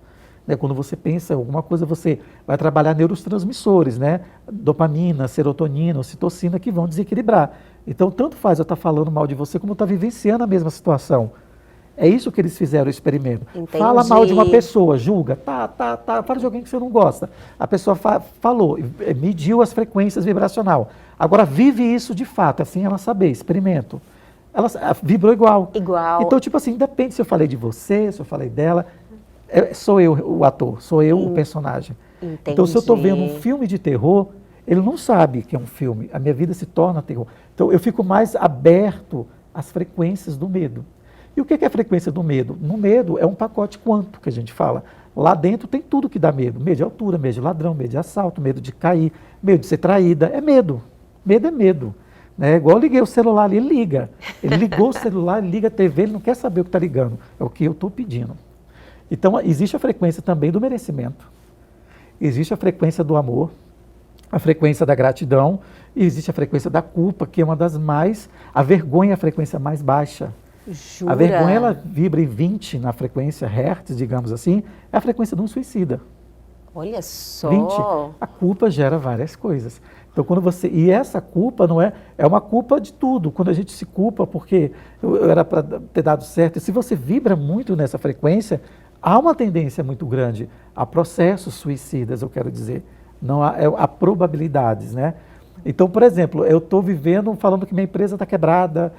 Né? Quando você pensa em alguma coisa, você vai trabalhar neurotransmissores, né? Dopamina, serotonina, ocitocina, que vão desequilibrar. Então, tanto faz eu estar falando mal de você, como eu estar vivenciando a mesma situação. É isso que eles fizeram o experimento. Entendi. Fala mal de uma pessoa, julga, fala de alguém que você não gosta. A pessoa falou, mediu as frequências vibracional. Agora vive isso de fato, assim ela saber, experimento. Ela vibrou igual. Igual. Então, tipo assim, depende se eu falei de você, se eu falei dela. Sou eu o ator, sou eu o personagem. Entendi. Então, se eu estou vendo um filme de terror, ele não sabe que é um filme. A minha vida se torna terror. Então, eu fico mais aberto às frequências do medo. E o que é a frequência do medo? No medo é um pacote quanto que a gente fala. Lá dentro tem tudo que dá medo. Medo de altura, medo de ladrão, medo de assalto, medo de cair, medo de ser traída. É medo. Medo é medo. Né? Igual eu liguei o celular ali, ele liga. Ele ligou o celular, ele liga a TV, ele não quer saber o que está ligando. É o que eu estou pedindo. Então, existe a frequência também do merecimento. Existe a frequência do amor, a frequência da gratidão E existe a frequência da culpa, que é uma das mais... A vergonha é a frequência mais baixa. Jura? A vergonha, ela vibra em 20 na frequência hertz, digamos assim, é a frequência de um suicida. Olha só. 20. A culpa gera várias coisas. Então, quando você... E essa culpa não é... É uma culpa de tudo. Quando a gente se culpa porque eu era para ter dado certo. E se você vibra muito nessa frequência, há uma tendência muito grande a processos suicidas, eu quero dizer. Não há probabilidades, né? Então, por exemplo, eu estou vivendo falando que minha empresa está quebrada,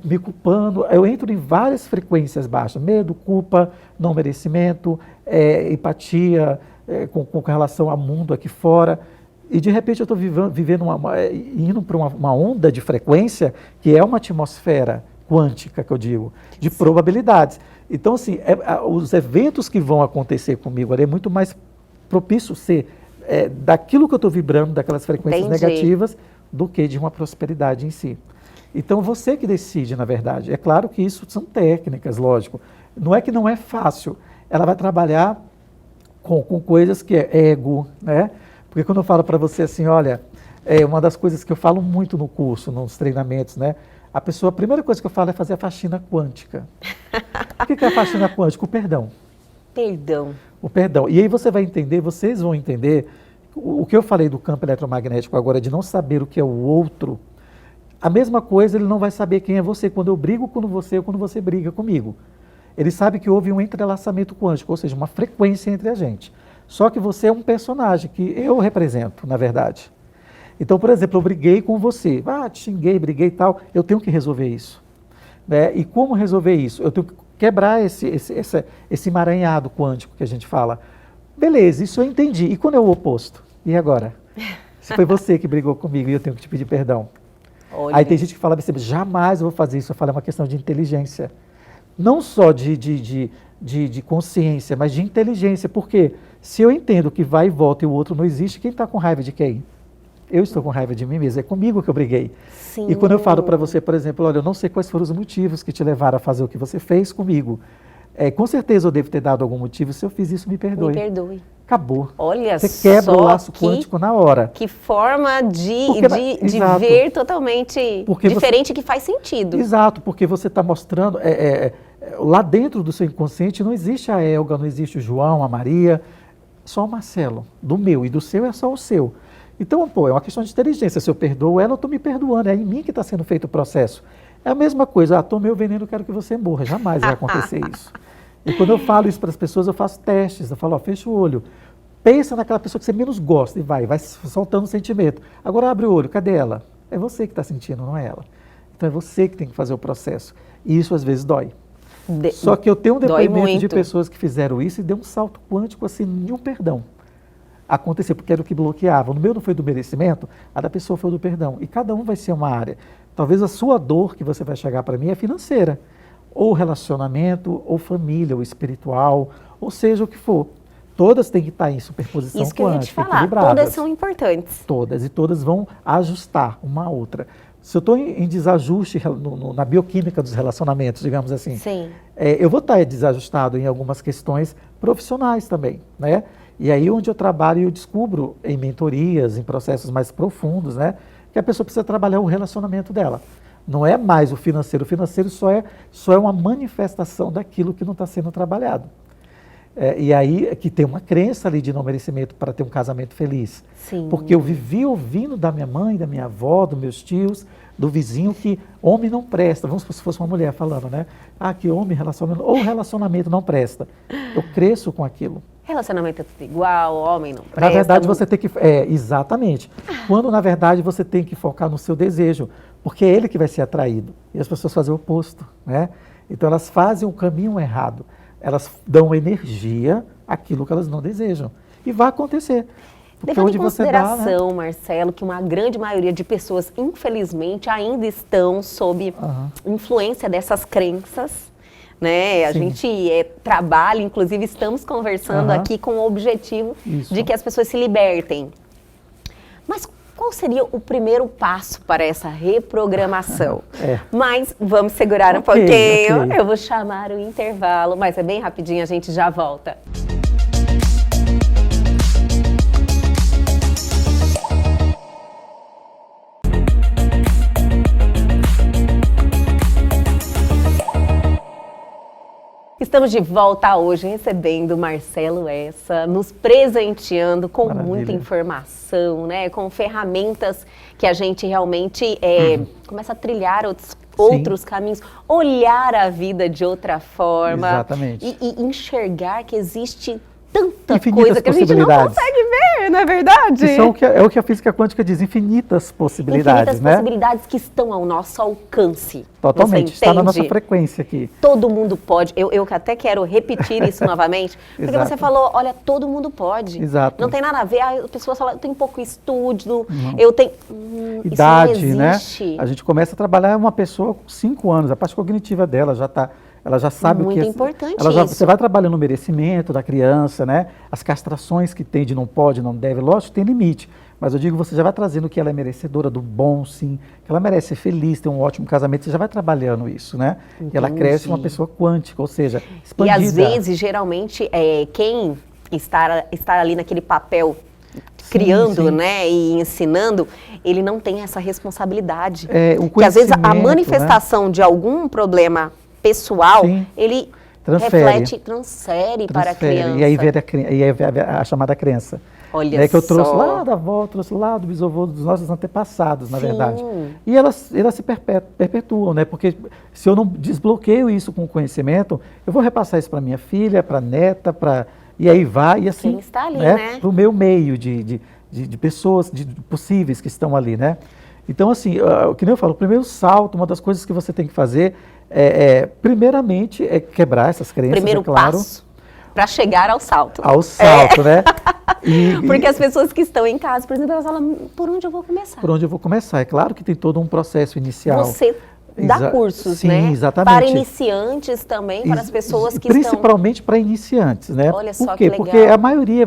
me culpando. Eu entro em várias frequências baixas. Medo, culpa, não merecimento, empatia, com relação ao mundo aqui fora. E, de repente, eu estou indo para uma onda de frequência que é uma atmosfera quântica, que eu digo, de probabilidades. Então, assim, os eventos que vão acontecer comigo é muito mais propício ser daquilo que eu estou vibrando, daquelas frequências negativas, do que de uma prosperidade em si. Então, você que decide, na verdade. É claro que isso são técnicas, lógico. Não é que não é fácil. Ela vai trabalhar com coisas que é ego, né? Porque quando eu falo para você assim, olha, uma das coisas que eu falo muito no curso, nos treinamentos, né? A primeira coisa que eu falo é fazer a faxina quântica. O que é a faxina quântica? O perdão. Perdão. O perdão. E aí vocês vão entender, o que eu falei do campo eletromagnético agora, de não saber o que é o outro, a mesma coisa ele não vai saber quem é você quando eu brigo com você ou quando você briga comigo. Ele sabe que houve um entrelaçamento quântico, ou seja, uma frequência entre a gente. Só que você é um personagem que eu represento, na verdade. Então, por exemplo, eu briguei com você, te xinguei, briguei e tal, eu tenho que resolver isso. Né? E como resolver isso? Eu tenho que quebrar esse emaranhado quântico que a gente fala. Beleza, isso eu entendi. E quando é o oposto? E agora? Se foi você que brigou comigo e eu tenho que te pedir perdão. Olha. Aí tem gente que fala assim, jamais eu vou fazer isso. Eu falo, é uma questão de inteligência. Não só de consciência, mas de inteligência. Porque se eu entendo que vai e volta e o outro não existe, quem está com raiva de quem? Eu estou com raiva de mim mesmo, é comigo que eu briguei. Sim. E quando eu falo para você, por exemplo, olha, eu não sei quais foram os motivos que te levaram a fazer o que você fez comigo. Com certeza eu devo ter dado algum motivo, se eu fiz isso, me perdoe. Me perdoe. Acabou. Olha só. Você quebra o laço quântico na hora. Que forma de ver totalmente diferente que faz sentido. Exato, porque você está mostrando, lá dentro do seu inconsciente não existe a Elga, não existe o João, a Maria, só o Marcelo. Do meu e do seu é só o seu. Então, é uma questão de inteligência. Se eu perdoo ela, eu estou me perdoando. É em mim que está sendo feito o processo. É a mesma coisa. Tomei o veneno, quero que você morra. Jamais vai acontecer isso. E quando eu falo isso para as pessoas, eu faço testes. Eu falo, fecha o olho. Pensa naquela pessoa que você menos gosta e vai soltando o sentimento. Agora abre o olho. Cadê ela? É você que está sentindo, não é ela. Então, é você que tem que fazer o processo. E isso, às vezes, dói. Só que eu tenho um depoimento de pessoas que fizeram isso e deu um salto quântico, assim, nenhum perdão. Aconteceu, porque era o que bloqueava. No meu não foi do merecimento, a da pessoa foi do perdão. E cada um vai ser uma área. Talvez a sua dor que você vai chegar para mim é financeira, ou relacionamento, ou família, ou espiritual, ou seja o que for. Todas têm que estar em superposição quântica, isso que eu ia te falar, equilibradas. todas são importantes. Todas, e todas vão ajustar uma a outra. Se eu estou em desajuste na bioquímica dos relacionamentos, digamos assim, sim. Eu vou estar desajustado em algumas questões profissionais também, né? E aí onde eu trabalho, eu descubro em mentorias, em processos mais profundos, né, que a pessoa precisa trabalhar o relacionamento dela. Não é mais o financeiro só é uma manifestação daquilo que não está sendo trabalhado. E aí que tem uma crença ali de não merecimento para ter um casamento feliz. Sim. Porque eu vivi ouvindo da minha mãe, da minha avó, dos meus tios, do vizinho, que homem não presta. Vamos supor se fosse uma mulher falando, né? Que homem, relacionamento não presta. Eu cresço com aquilo. Relacionamento é tudo igual, homem não presta. Na verdade, você tem que... exatamente. Quando, na verdade, você tem que focar no seu desejo, porque é ele que vai ser atraído. E as pessoas fazem o oposto, né? Então, elas fazem o caminho errado. Elas dão energia àquilo que elas não desejam. E vai acontecer. Levando em consideração, Marcelo, que uma grande maioria de pessoas, infelizmente, ainda estão sob influência dessas crenças, né? A gente trabalha, inclusive estamos conversando aqui com o objetivo de que as pessoas se libertem. Mas qual seria o primeiro passo para essa reprogramação? Mas vamos segurar um pouquinho. Eu vou chamar o intervalo, mas é bem rapidinho, a gente já volta. Estamos de volta hoje recebendo Marcelo Essa, nos presenteando com muita informação, né? Com ferramentas que a gente realmente começa a trilhar outros caminhos, olhar a vida de outra forma. Exatamente. E enxergar que existe tanta infinitas coisa que a gente não consegue ver, não é verdade? Isso é o que a física quântica diz, infinitas possibilidades, infinitas possibilidades que estão ao nosso alcance. Totalmente, está na nossa frequência aqui. Todo mundo pode, eu até quero repetir isso novamente, porque você falou, olha, todo mundo pode. Exato. Não tem nada a ver, as pessoas falam, eu tenho pouco estudo, eu tenho... idade, isso não existe. Né? A gente começa a trabalhar uma pessoa com 5 anos, a parte cognitiva dela já está... Ela já sabe muito o que é. Importante Você vai trabalhando no merecimento da criança, né? As castrações que tem de não pode, não deve, lógico, tem limite. Mas eu digo, você já vai trazendo que ela é merecedora do bom, sim, que ela merece ser feliz, ter um ótimo casamento, você já vai trabalhando isso, né? Entendi. E ela cresce uma pessoa quântica, ou seja, expandida. E às vezes, geralmente, quem está ali naquele papel criando, né, e ensinando, ele não tem essa responsabilidade. Porque às vezes a manifestação, né, de algum problema pessoal, sim, ele transfere para a criança. E aí vem a chamada crença. Olha que eu trouxe lá da avó, trouxe lá do bisavô, dos nossos antepassados, na verdade. E elas se perpetuam, né? Porque se eu não desbloqueio isso com o conhecimento, eu vou repassar isso para minha filha, para a neta, e aí vai, e assim, quem está ali, né? Para o meu meio de pessoas possíveis que estão ali, né? Então, assim, que nem eu falo, o primeiro salto, uma das coisas que você tem que fazer primeiramente, é quebrar essas crenças, primeiro passo para chegar ao salto. Ao salto, né? Porque as pessoas que estão em casa, por exemplo, elas falam, por onde eu vou começar? Por onde eu vou começar? É claro que tem todo um processo inicial. Você dá cursos, sim, né? Exatamente. Para iniciantes também, para as pessoas que principalmente para iniciantes, né? Olha só Por quê? Que legal. Porque a maioria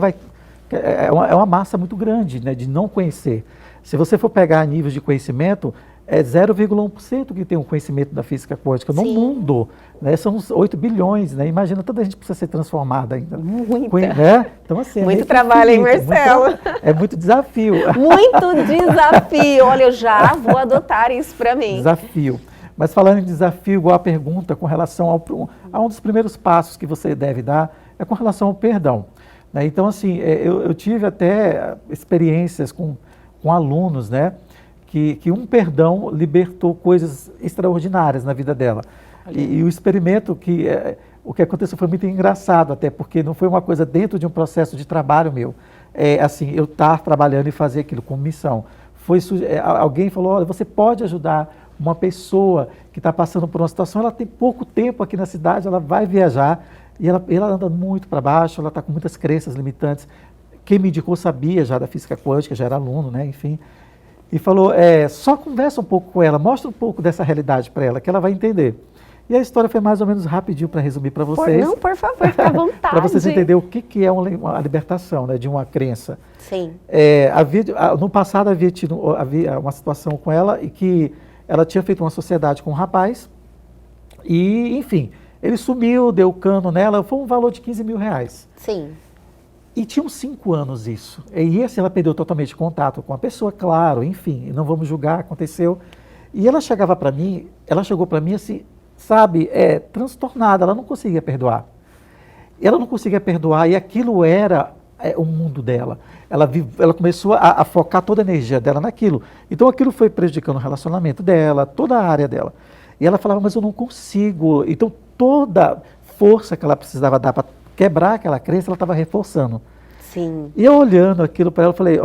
é uma massa muito grande, né, de não conhecer. Se você for pegar níveis de conhecimento, é 0,1% que tem um conhecimento da física quântica no mundo, né? São uns 8 bilhões, né? Imagina, tanta gente precisa ser transformada ainda. Muita. Né? Então, assim, muito trabalho, hein, Marcelo? É muito desafio. Muito desafio. Olha, eu já vou adotar isso para mim. Desafio. Mas falando em desafio, igual a pergunta com relação a um dos primeiros passos que você deve dar, é com relação ao perdão. Né? Então, assim, eu tive até experiências com alunos, né? Que um perdão libertou coisas extraordinárias na vida dela. E o experimento, o que aconteceu foi muito engraçado até, porque não foi uma coisa dentro de um processo de trabalho meu. Assim, eu estar trabalhando e fazer aquilo como missão. Alguém falou, olha, você pode ajudar uma pessoa que está passando por uma situação, ela tem pouco tempo aqui na cidade, ela vai viajar, e ela anda muito para baixo, ela está com muitas crenças limitantes. Quem me indicou sabia já da física quântica, já era aluno, né, enfim. E falou, só conversa um pouco com ela, mostra um pouco dessa realidade para ela, que ela vai entender. E a história foi mais ou menos rapidinho para resumir para vocês. Não, por favor, fica à vontade. Para vocês entenderem o que é uma libertação, né, de uma crença. Sim. No passado havia uma situação com ela e que ela tinha feito uma sociedade com um rapaz e, enfim, ele sumiu, deu cano nela, foi um valor de 15 mil reais. Sim. E tinha uns 5 anos isso. E assim, ela perdeu totalmente contato com a pessoa, claro, enfim, não vamos julgar, aconteceu. E ela chegou para mim assim, sabe, transtornada, ela não conseguia perdoar. Ela não conseguia perdoar e aquilo era o mundo dela. Ela começou a focar toda a energia dela naquilo. Então aquilo foi prejudicando o relacionamento dela, toda a área dela. E ela falava, mas eu não consigo. Então toda força que ela precisava dar para quebrar aquela crença, ela estava reforçando. Sim. E eu olhando aquilo para ela, falei,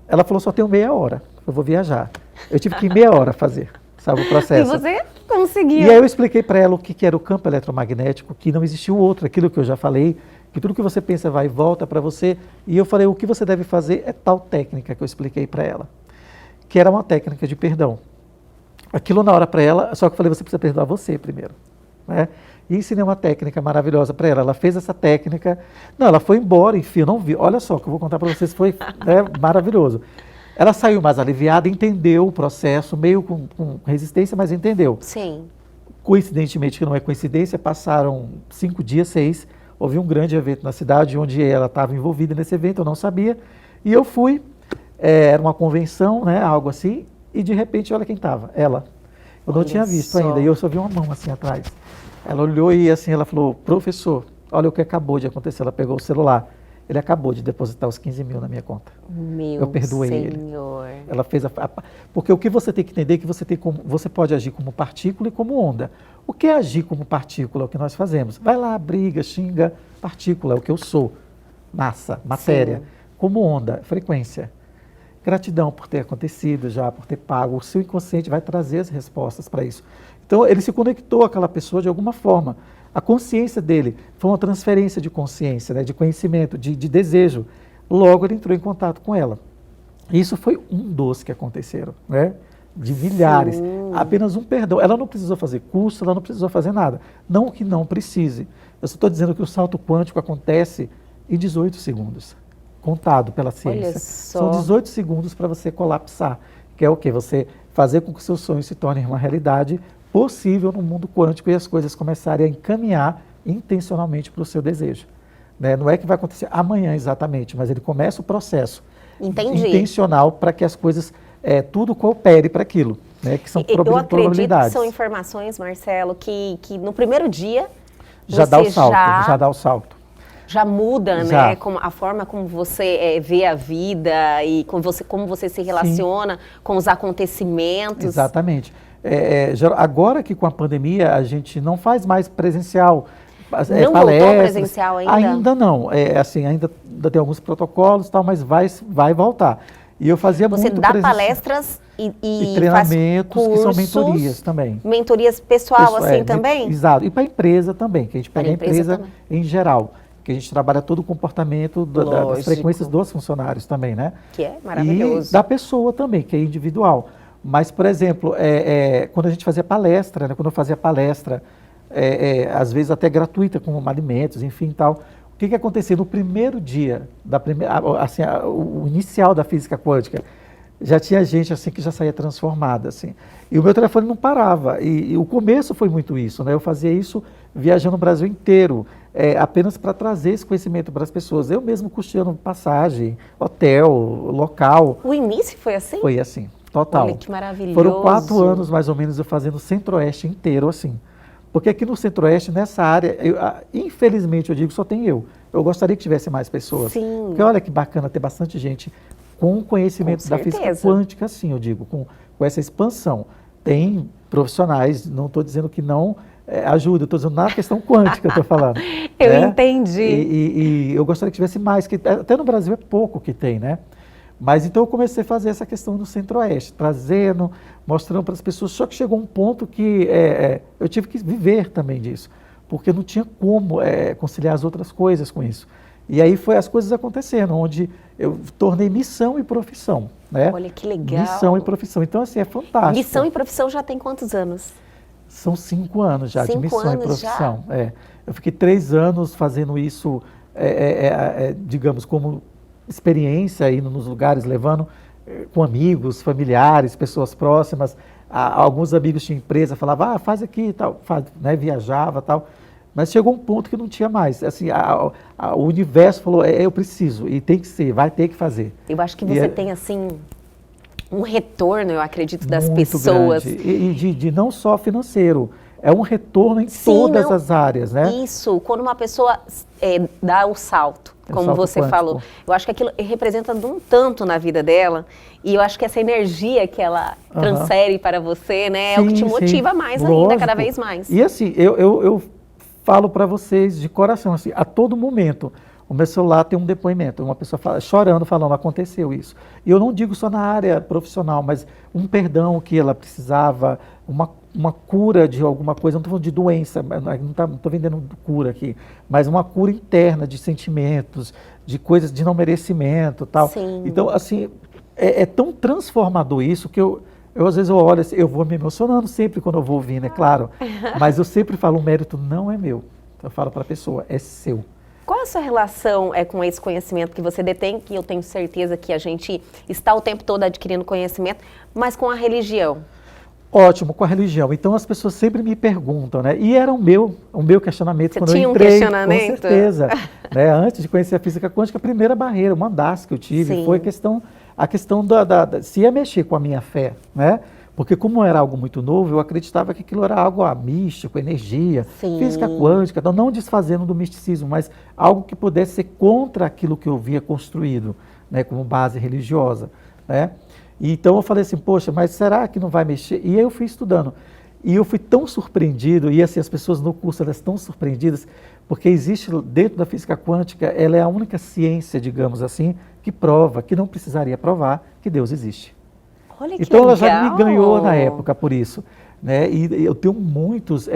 ela falou, só tenho meia hora, eu vou viajar. Eu tive que ir meia hora fazer, sabe, o processo. E você conseguiu. E aí eu expliquei para ela o que era o campo eletromagnético, que não existiu outro, aquilo que eu já falei, que tudo que você pensa vai e volta para você. E eu falei, o que você deve fazer é tal técnica que eu expliquei para ela, que era uma técnica de perdão. Aquilo na hora para ela, só que eu falei, você precisa perdoar você primeiro, né? E ensinei uma técnica maravilhosa para ela. Ela fez essa técnica. Não, ela foi embora, enfim, eu não vi. Olha só, que eu vou contar para vocês, foi maravilhoso. Ela saiu mais aliviada, entendeu o processo, meio com resistência, mas entendeu. Sim. Coincidentemente, que não é coincidência, passaram 5 dias, 6, houve um grande evento na cidade, onde ela estava envolvida nesse evento, eu não sabia. E eu fui, era uma convenção, né, algo assim, e de repente, olha quem estava, ela. Eu não tinha visto ainda, e eu só vi uma mão assim atrás. Ela olhou e assim, ela falou, professor, olha o que acabou de acontecer. Ela pegou o celular. Ele acabou de depositar os 15 mil na minha conta. Eu perdoei Senhor. ele. Ela fez porque o que você tem que entender é que você pode agir como partícula e como onda. O que é agir como partícula? É o que nós fazemos. Vai lá, briga, xinga, partícula, é o que eu sou. Massa, matéria. Sim. Como onda, frequência. Gratidão por ter acontecido já, por ter pago. O seu inconsciente vai trazer as respostas para isso. Então, ele se conectou àquela pessoa de alguma forma. A consciência dele foi uma transferência de consciência, né, de conhecimento, de desejo. Logo, ele entrou em contato com ela. Isso foi um dos que aconteceram, né? De milhares. Sim. Apenas um perdão. Ela não precisou fazer curso, ela não precisou fazer nada. Não que não precise. Eu só estou dizendo que o salto quântico acontece em 18 segundos. Contado pela ciência. Olha só. São 18 segundos para você colapsar. Que é o quê? Você fazer com que o seu sonho se torne uma realidade possível no mundo quântico e as coisas começarem a encaminhar intencionalmente para o seu desejo. Né? Não é que vai acontecer amanhã exatamente, mas ele começa o processo intencional para que as coisas, tudo coopere para aquilo, né? Que são probabilidades. Eu acredito que são informações, Marcelo, que no primeiro dia já dá o salto, já dá o salto. Já muda, já, né? A forma como você vê a vida e como você se relaciona. Sim. Com os acontecimentos. Exatamente. Agora que com a pandemia a gente não faz mais presencial, não voltou presencial ainda? Ainda não, ainda tem alguns protocolos e tal, mas vai voltar. E eu fazia muito presencial. Você dá palestras e treinamentos faz cursos, que são mentorias também. Mentorias pessoal também? Exato, e para a empresa também, que a gente pega a empresa em geral. Que a gente trabalha todo o comportamento das frequências dos funcionários também, né? Que é maravilhoso. E da pessoa também, que é individual. Mas, por exemplo, quando a gente fazia palestra, né, quando eu fazia palestra, às vezes até gratuita, com alimentos, enfim, tal, o que acontecia? No primeiro dia, o inicial da física quântica, já tinha gente assim que já saía transformada, assim. E o meu telefone não parava. E o começo foi muito isso, né? Eu fazia isso viajando o Brasil inteiro, apenas para trazer esse conhecimento para as pessoas. Eu mesmo custeando passagem, hotel, local. O início foi assim? Foi assim. Total. Olha que maravilhoso. Foram 4 anos, mais ou menos, eu fazendo o Centro-Oeste inteiro, assim. Porque aqui no Centro-Oeste, nessa área, infelizmente, eu digo, só tem eu. Eu gostaria que tivesse mais pessoas. Sim. Porque olha que bacana ter bastante gente com conhecimento da física quântica, assim, eu digo, com essa expansão. Tem profissionais, não estou dizendo que não ajuda, estou dizendo na questão quântica, estou falando. Eu entendi. E eu gostaria que tivesse mais, que até no Brasil é pouco que tem, né? Mas então eu comecei a fazer essa questão no Centro-Oeste, trazendo, mostrando para as pessoas, só que chegou um ponto que eu tive que viver também disso, porque não tinha como conciliar as outras coisas com isso. E aí foi as coisas acontecendo, onde eu tornei missão e profissão, né? Olha que legal. Missão e profissão, então assim, é fantástico. Missão e profissão já tem quantos anos? São 5 anos já de missão e profissão. Eu fiquei 3 anos fazendo isso, digamos, como experiência, indo nos lugares, levando com amigos, familiares, pessoas próximas. Alguns amigos de empresa falavam, faz aqui e tal, né, viajava e tal. Mas chegou um ponto que não tinha mais. Assim, o universo falou, eu preciso, e tem que ser, vai ter que fazer. Eu acho que você tem, assim, um retorno, eu acredito, das pessoas. Grande. E de não só financeiro, é um retorno em todas as áreas, né? Isso, quando uma pessoa dá o salto, como você falou. Eu acho que aquilo representa um tanto na vida dela, e eu acho que essa energia que ela transfere para você, né, é o que te motiva mais ainda, cada vez mais. E assim, eu falo para vocês de coração, assim, a todo momento, o meu celular tem um depoimento, uma pessoa chorando, falando, aconteceu isso. E eu não digo só na área profissional, mas um perdão que ela precisava, uma cura de alguma coisa, não estou falando de doença, não estou vendendo cura aqui, mas uma cura interna de sentimentos, de coisas de não merecimento, tal. Sim. Então, assim, é tão transformador isso que eu às vezes eu olho assim, eu vou me emocionando sempre quando eu vou ouvindo, é claro, mas eu sempre falo, o mérito não é meu. Eu falo para a pessoa, é seu. Qual a sua relação com esse conhecimento que você detém, que eu tenho certeza que a gente está o tempo todo adquirindo conhecimento, mas com a religião? Ótimo, com a religião. Então as pessoas sempre me perguntam, né? E era o meu questionamento você quando eu entrei. Você tinha um questionamento? Com certeza. Né? Antes de conhecer a física quântica, a primeira barreira, uma das que eu tive, foi a questão se ia mexer com a minha fé, né? Porque como era algo muito novo, eu acreditava que aquilo era algo místico, energia, Sim. física quântica, então não desfazendo do misticismo, mas algo que pudesse ser contra aquilo que eu via construído, né, como base religiosa, né? E então eu falei assim, poxa, mas será que não vai mexer? E aí eu fui estudando. E eu fui tão surpreendido, e assim, as pessoas no curso elas estão surpreendidas, porque existe dentro da física quântica, ela é a única ciência, digamos assim, que prova, que não precisaria provar, que Deus existe. Olha que então ela já legal. me ganhou na época por isso, né? E eu tenho muitos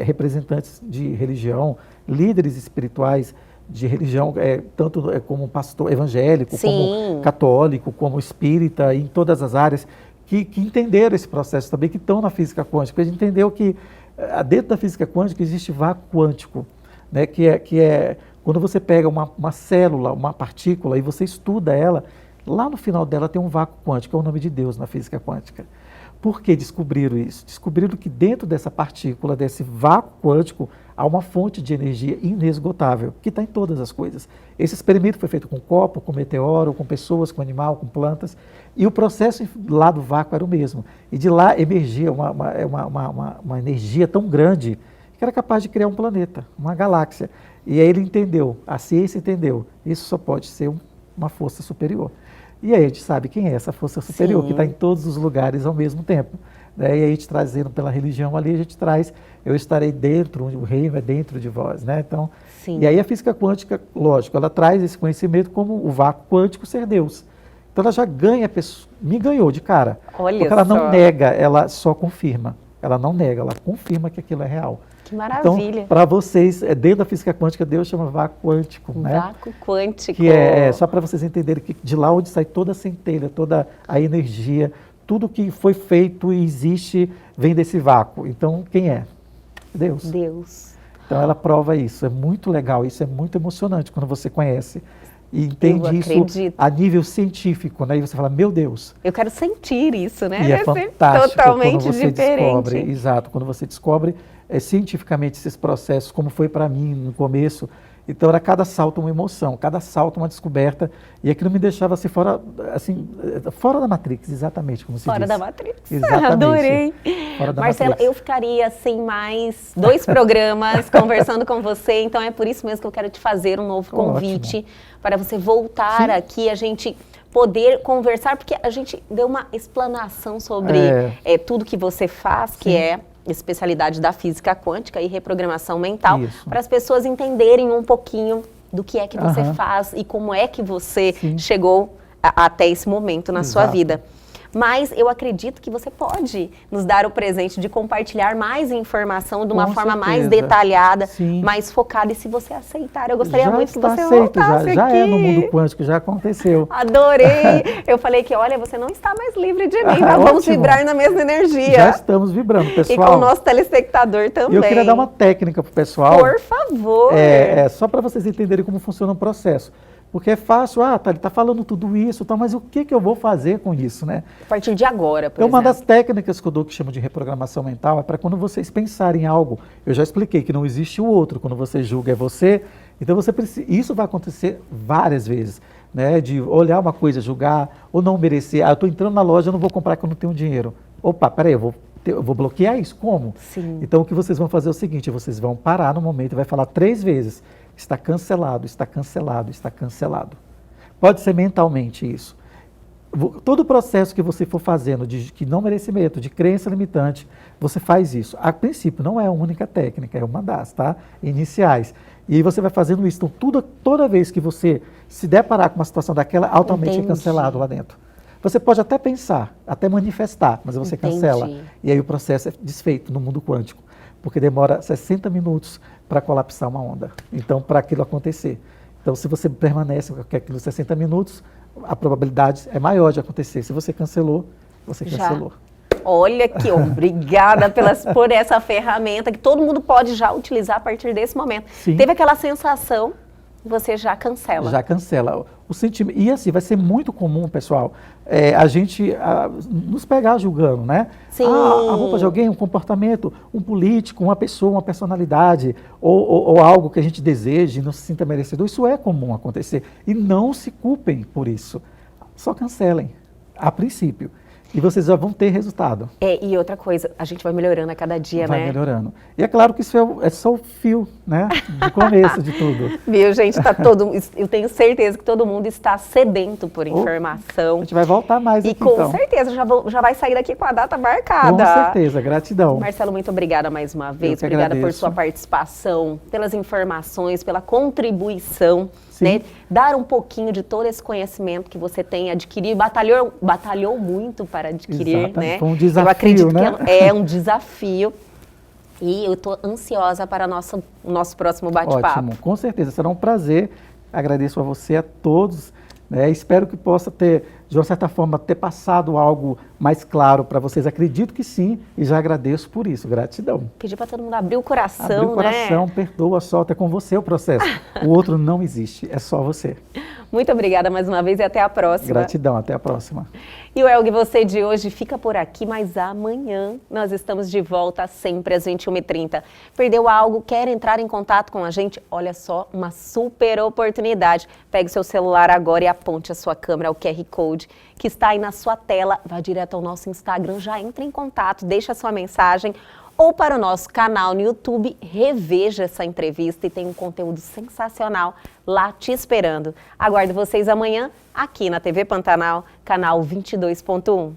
representantes de religião, líderes espirituais de religião, tanto como pastor evangélico, Sim. como católico, como espírita, em todas as áreas, que entenderam esse processo também, que estão na física quântica. A gente entendeu que dentro da física quântica existe vácuo quântico, né? que é quando você pega uma célula, uma partícula, e você estuda ela, lá no final dela tem um vácuo quântico, é o nome de Deus na física quântica. Por que descobriram isso? Descobriram que dentro dessa partícula, desse vácuo quântico, há uma fonte de energia inesgotável, que está em todas as coisas. Esse experimento foi feito com copo, com meteoro, com pessoas, com animal, com plantas, e o processo lá do vácuo era o mesmo. E de lá emergia uma energia tão grande que era capaz de criar um planeta, uma galáxia. E aí ele entendeu, a ciência entendeu, isso só pode ser uma força superior. E aí a gente sabe quem é essa força superior, Sim. que está em todos os lugares ao mesmo tempo. Né? E aí a gente trazendo pela religião ali, a gente traz, eu estarei dentro, o reino é dentro de vós. Né? Então, Sim. e aí a física quântica, lógico, ela traz esse conhecimento como o vácuo quântico ser Deus. Então ela já ganha, me ganhou de cara. Olha porque ela só. não nega, ela só confirma. Ela não nega, ela confirma que aquilo é real. Que maravilha. Então, para vocês, dentro da física quântica, Deus chama vácuo quântico. Né? Vácuo quântico. Que só para vocês entenderem que de lá onde sai toda a centelha, toda a energia, tudo que foi feito e existe vem desse vácuo. Então, quem é? Deus. Deus. Então, ela prova isso. É muito legal, isso é muito emocionante quando você conhece. E entende isso a nível científico, né? E você fala, meu Deus. Eu quero sentir isso, né? E é fantástico totalmente quando você diferente. descobre. Exato, quando você descobre cientificamente esses processos, como foi para mim no começo. Então era cada salto uma emoção, cada salto uma descoberta, e aquilo me deixava assim fora da Matrix, exatamente como se diz. Fora da Matrix. Exatamente. Adorei. Fora da Marcela, Matrix. eu ficaria sem mais 2 programas conversando com você, então é por isso mesmo que eu quero te fazer um novo convite para você voltar aqui, a gente poder conversar, porque a gente deu uma explanação sobre tudo que você faz, que é especialidade da física quântica e reprogramação mental, para as pessoas entenderem um pouquinho do que é que você faz e como é que você chegou até esse momento na sua vida. Mas eu acredito que você pode nos dar o presente de compartilhar mais informação de uma forma mais detalhada, mais focada. E se você aceitar, eu gostaria muito que você voltasse já aqui. É no mundo quântico, já aconteceu. Adorei! Eu falei que, olha, você não está mais livre de mim, mas vamos vibrar na mesma energia. Já estamos vibrando, pessoal. E com o nosso telespectador também. E eu queria dar uma técnica para o pessoal. Por favor! Só para vocês entenderem como funciona o processo. Porque é fácil, ele está falando tudo isso, mas o que eu vou fazer com isso, né? A partir de agora, por exemplo. Uma das exemplo. técnicas que eu dou, que chamo de reprogramação mental, é para quando vocês pensarem em algo. Eu já expliquei que não existe o outro, quando você julga é você. Então você precisa, isso vai acontecer várias vezes, né? De olhar uma coisa, julgar ou não merecer. Eu estou entrando na loja, eu não vou comprar porque eu não tenho dinheiro. Opa, peraí, eu vou bloquear isso? Como? Sim. Então o que vocês vão fazer é o seguinte, vocês vão parar no momento e vai falar 3 vezes. Está cancelado, está cancelado, está cancelado. Pode ser mentalmente isso. Todo o processo que você for fazendo de não merecimento, de crença limitante, você faz isso. A princípio, não é a única técnica, é uma das, tá? Iniciais. E aí você vai fazendo isso. Então, toda vez que você se deparar com uma situação daquela, altamente é cancelado lá dentro. Você pode até pensar, até manifestar, mas você cancela. E aí o processo é desfeito no mundo quântico. Porque demora 60 minutos para colapsar uma onda. Então, para aquilo acontecer. Então, se você permanece com aquilo 60 minutos, a probabilidade é maior de acontecer. Se você cancelou, você cancelou. Olha aqui, obrigada por essa ferramenta que todo mundo pode já utilizar a partir desse momento. Sim. Teve aquela sensação, você já cancela. Já cancela. O sentimento, e assim, vai ser muito comum, pessoal, a gente nos pegar julgando, né? Sim. A roupa de alguém, um comportamento, um político, uma pessoa, uma personalidade, ou algo que a gente deseje e não se sinta merecedor. Isso é comum acontecer. E não se culpem por isso. Só cancelem, a princípio. E vocês já vão ter resultado. E outra coisa, a gente vai melhorando a cada dia, Vai né? melhorando. E é claro que isso é só o fio, né? De começo de tudo. Viu, gente? Eu tenho certeza que todo mundo está sedento por informação. A gente vai voltar mais E aqui, com então. certeza já vai sair daqui com a data marcada. Com certeza, gratidão. Marcelo, muito obrigada mais uma vez. que Obrigada por agradeço. sua participação, pelas informações, pela contribuição. Sim. Né? Dar um pouquinho de todo esse conhecimento que você tem adquirido, batalhou muito para adquirir, Exatamente. né? Foi um desafio, eu acredito né? que é um desafio e eu estou ansiosa para o nosso próximo bate-papo. Ótimo, com certeza, será um prazer. Agradeço a você, a todos. Né? Espero que possa ter, de uma certa forma, ter passado algo mais claro para vocês. Acredito que sim e já agradeço por isso. Gratidão. Pedir para todo mundo abrir o coração, Abrir o coração, né? perdoa, solta, é com você o processo. O outro não existe, é só você. Muito obrigada mais uma vez e até a próxima. Gratidão, até a próxima. E o Elgue Você de hoje fica por aqui, mas amanhã nós estamos de volta sempre às 21h30. Perdeu algo? Quer entrar em contato com a gente? Olha só, uma super oportunidade. Pegue seu celular agora e aponte a sua câmera ao QR Code que está aí na sua tela. Vá direto ao nosso Instagram, já entre em contato, deixa a sua mensagem. Ou para o nosso canal no YouTube, reveja essa entrevista e tem um conteúdo sensacional lá te esperando. Aguardo vocês amanhã aqui na TV Pantanal, canal 22.1.